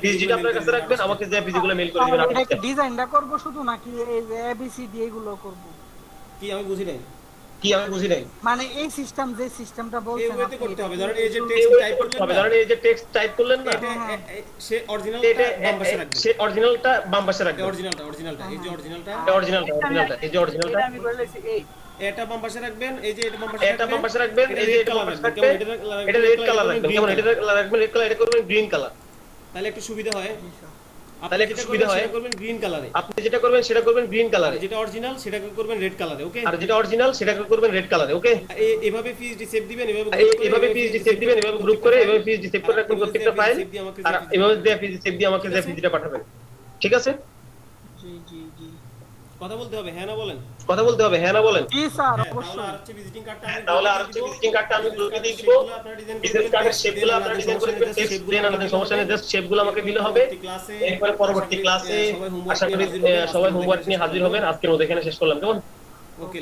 ফিজটা আপনার কাছে রাখবেন আমাকে যে ফিজগুলো মেইল করে দিবেন আপনি ডিজাইনটা করব শুধু নাকি এই এবিসিডি এগুলো করব কি আমি বুঝি নাই মানে এই সিস্টেম যে সিস্টেমটা বলছেন এই ওয়েতে করতে হবে ধরেন এই যে টেক্সট টাইপ করলেন হবে ধরেন এই যে টেক্সট টাইপ করলেন না সে অরিজিনালটা বাম পাশে রাখবে সে অরিজিনালটা বাম পাশে রাখবে অরিজিনালটা এই যে অরিজিনালটা আমি বলে দিছি এই এটা বাম পাশে রাখবেন এই যে এটা বাম পাশে রাখবেন এই যে এটা বাম পাশে রাখবেন এটা রেড কালার রাখবেন কেমন এটা রাখবেন রেড কালার এটা করবেন গ্রিন কালার তাহলে একটু সুবিধা হয় করবেন গ্রিন কালারে আপনি যেটা করবেন সেটা করবেন গ্রিন কালারে যেটা অরিজিনাল সেটাকে করবেন রেড কালারে ওকে আর যেটা অরিজিনাল সেটাকে করবেন রেড কালারে ওকে এইভাবে ফিজ সেভ দিবেন এইভাবে ফিজ সেভ দিবেন এভাবে গ্রুপ করে এভাবে ফিজ সেভ করে রাখবেন প্রত্যেকটা ফাইল আর এভাবে দিয়ে ফিজ সেভ দিয়ে আমাকে যে ফিজটা পাঠাবেন ঠিক আছে জি কথা বলতে হবে হ্যাঁ না বলেন জি স্যার অবশ্যই তাহলে আর হচ্ছে ভিজিটিং কার্ডটা আমি গ্রুপে দিয়ে দিব বিজনেস কার্ডের শেপগুলো আপনারা ডিজাইন করে দিবেন টেক্সট দেন আমাদের সমস্যা নেই জাস্ট শেপগুলো আমাকে দিলে হবে এরপরে পরবর্তী ক্লাসে আশা করি সবাই হোমওয়ার্ক নিয়ে হাজির হবেন আজকের মতো এখানে শেষ করলাম কেমন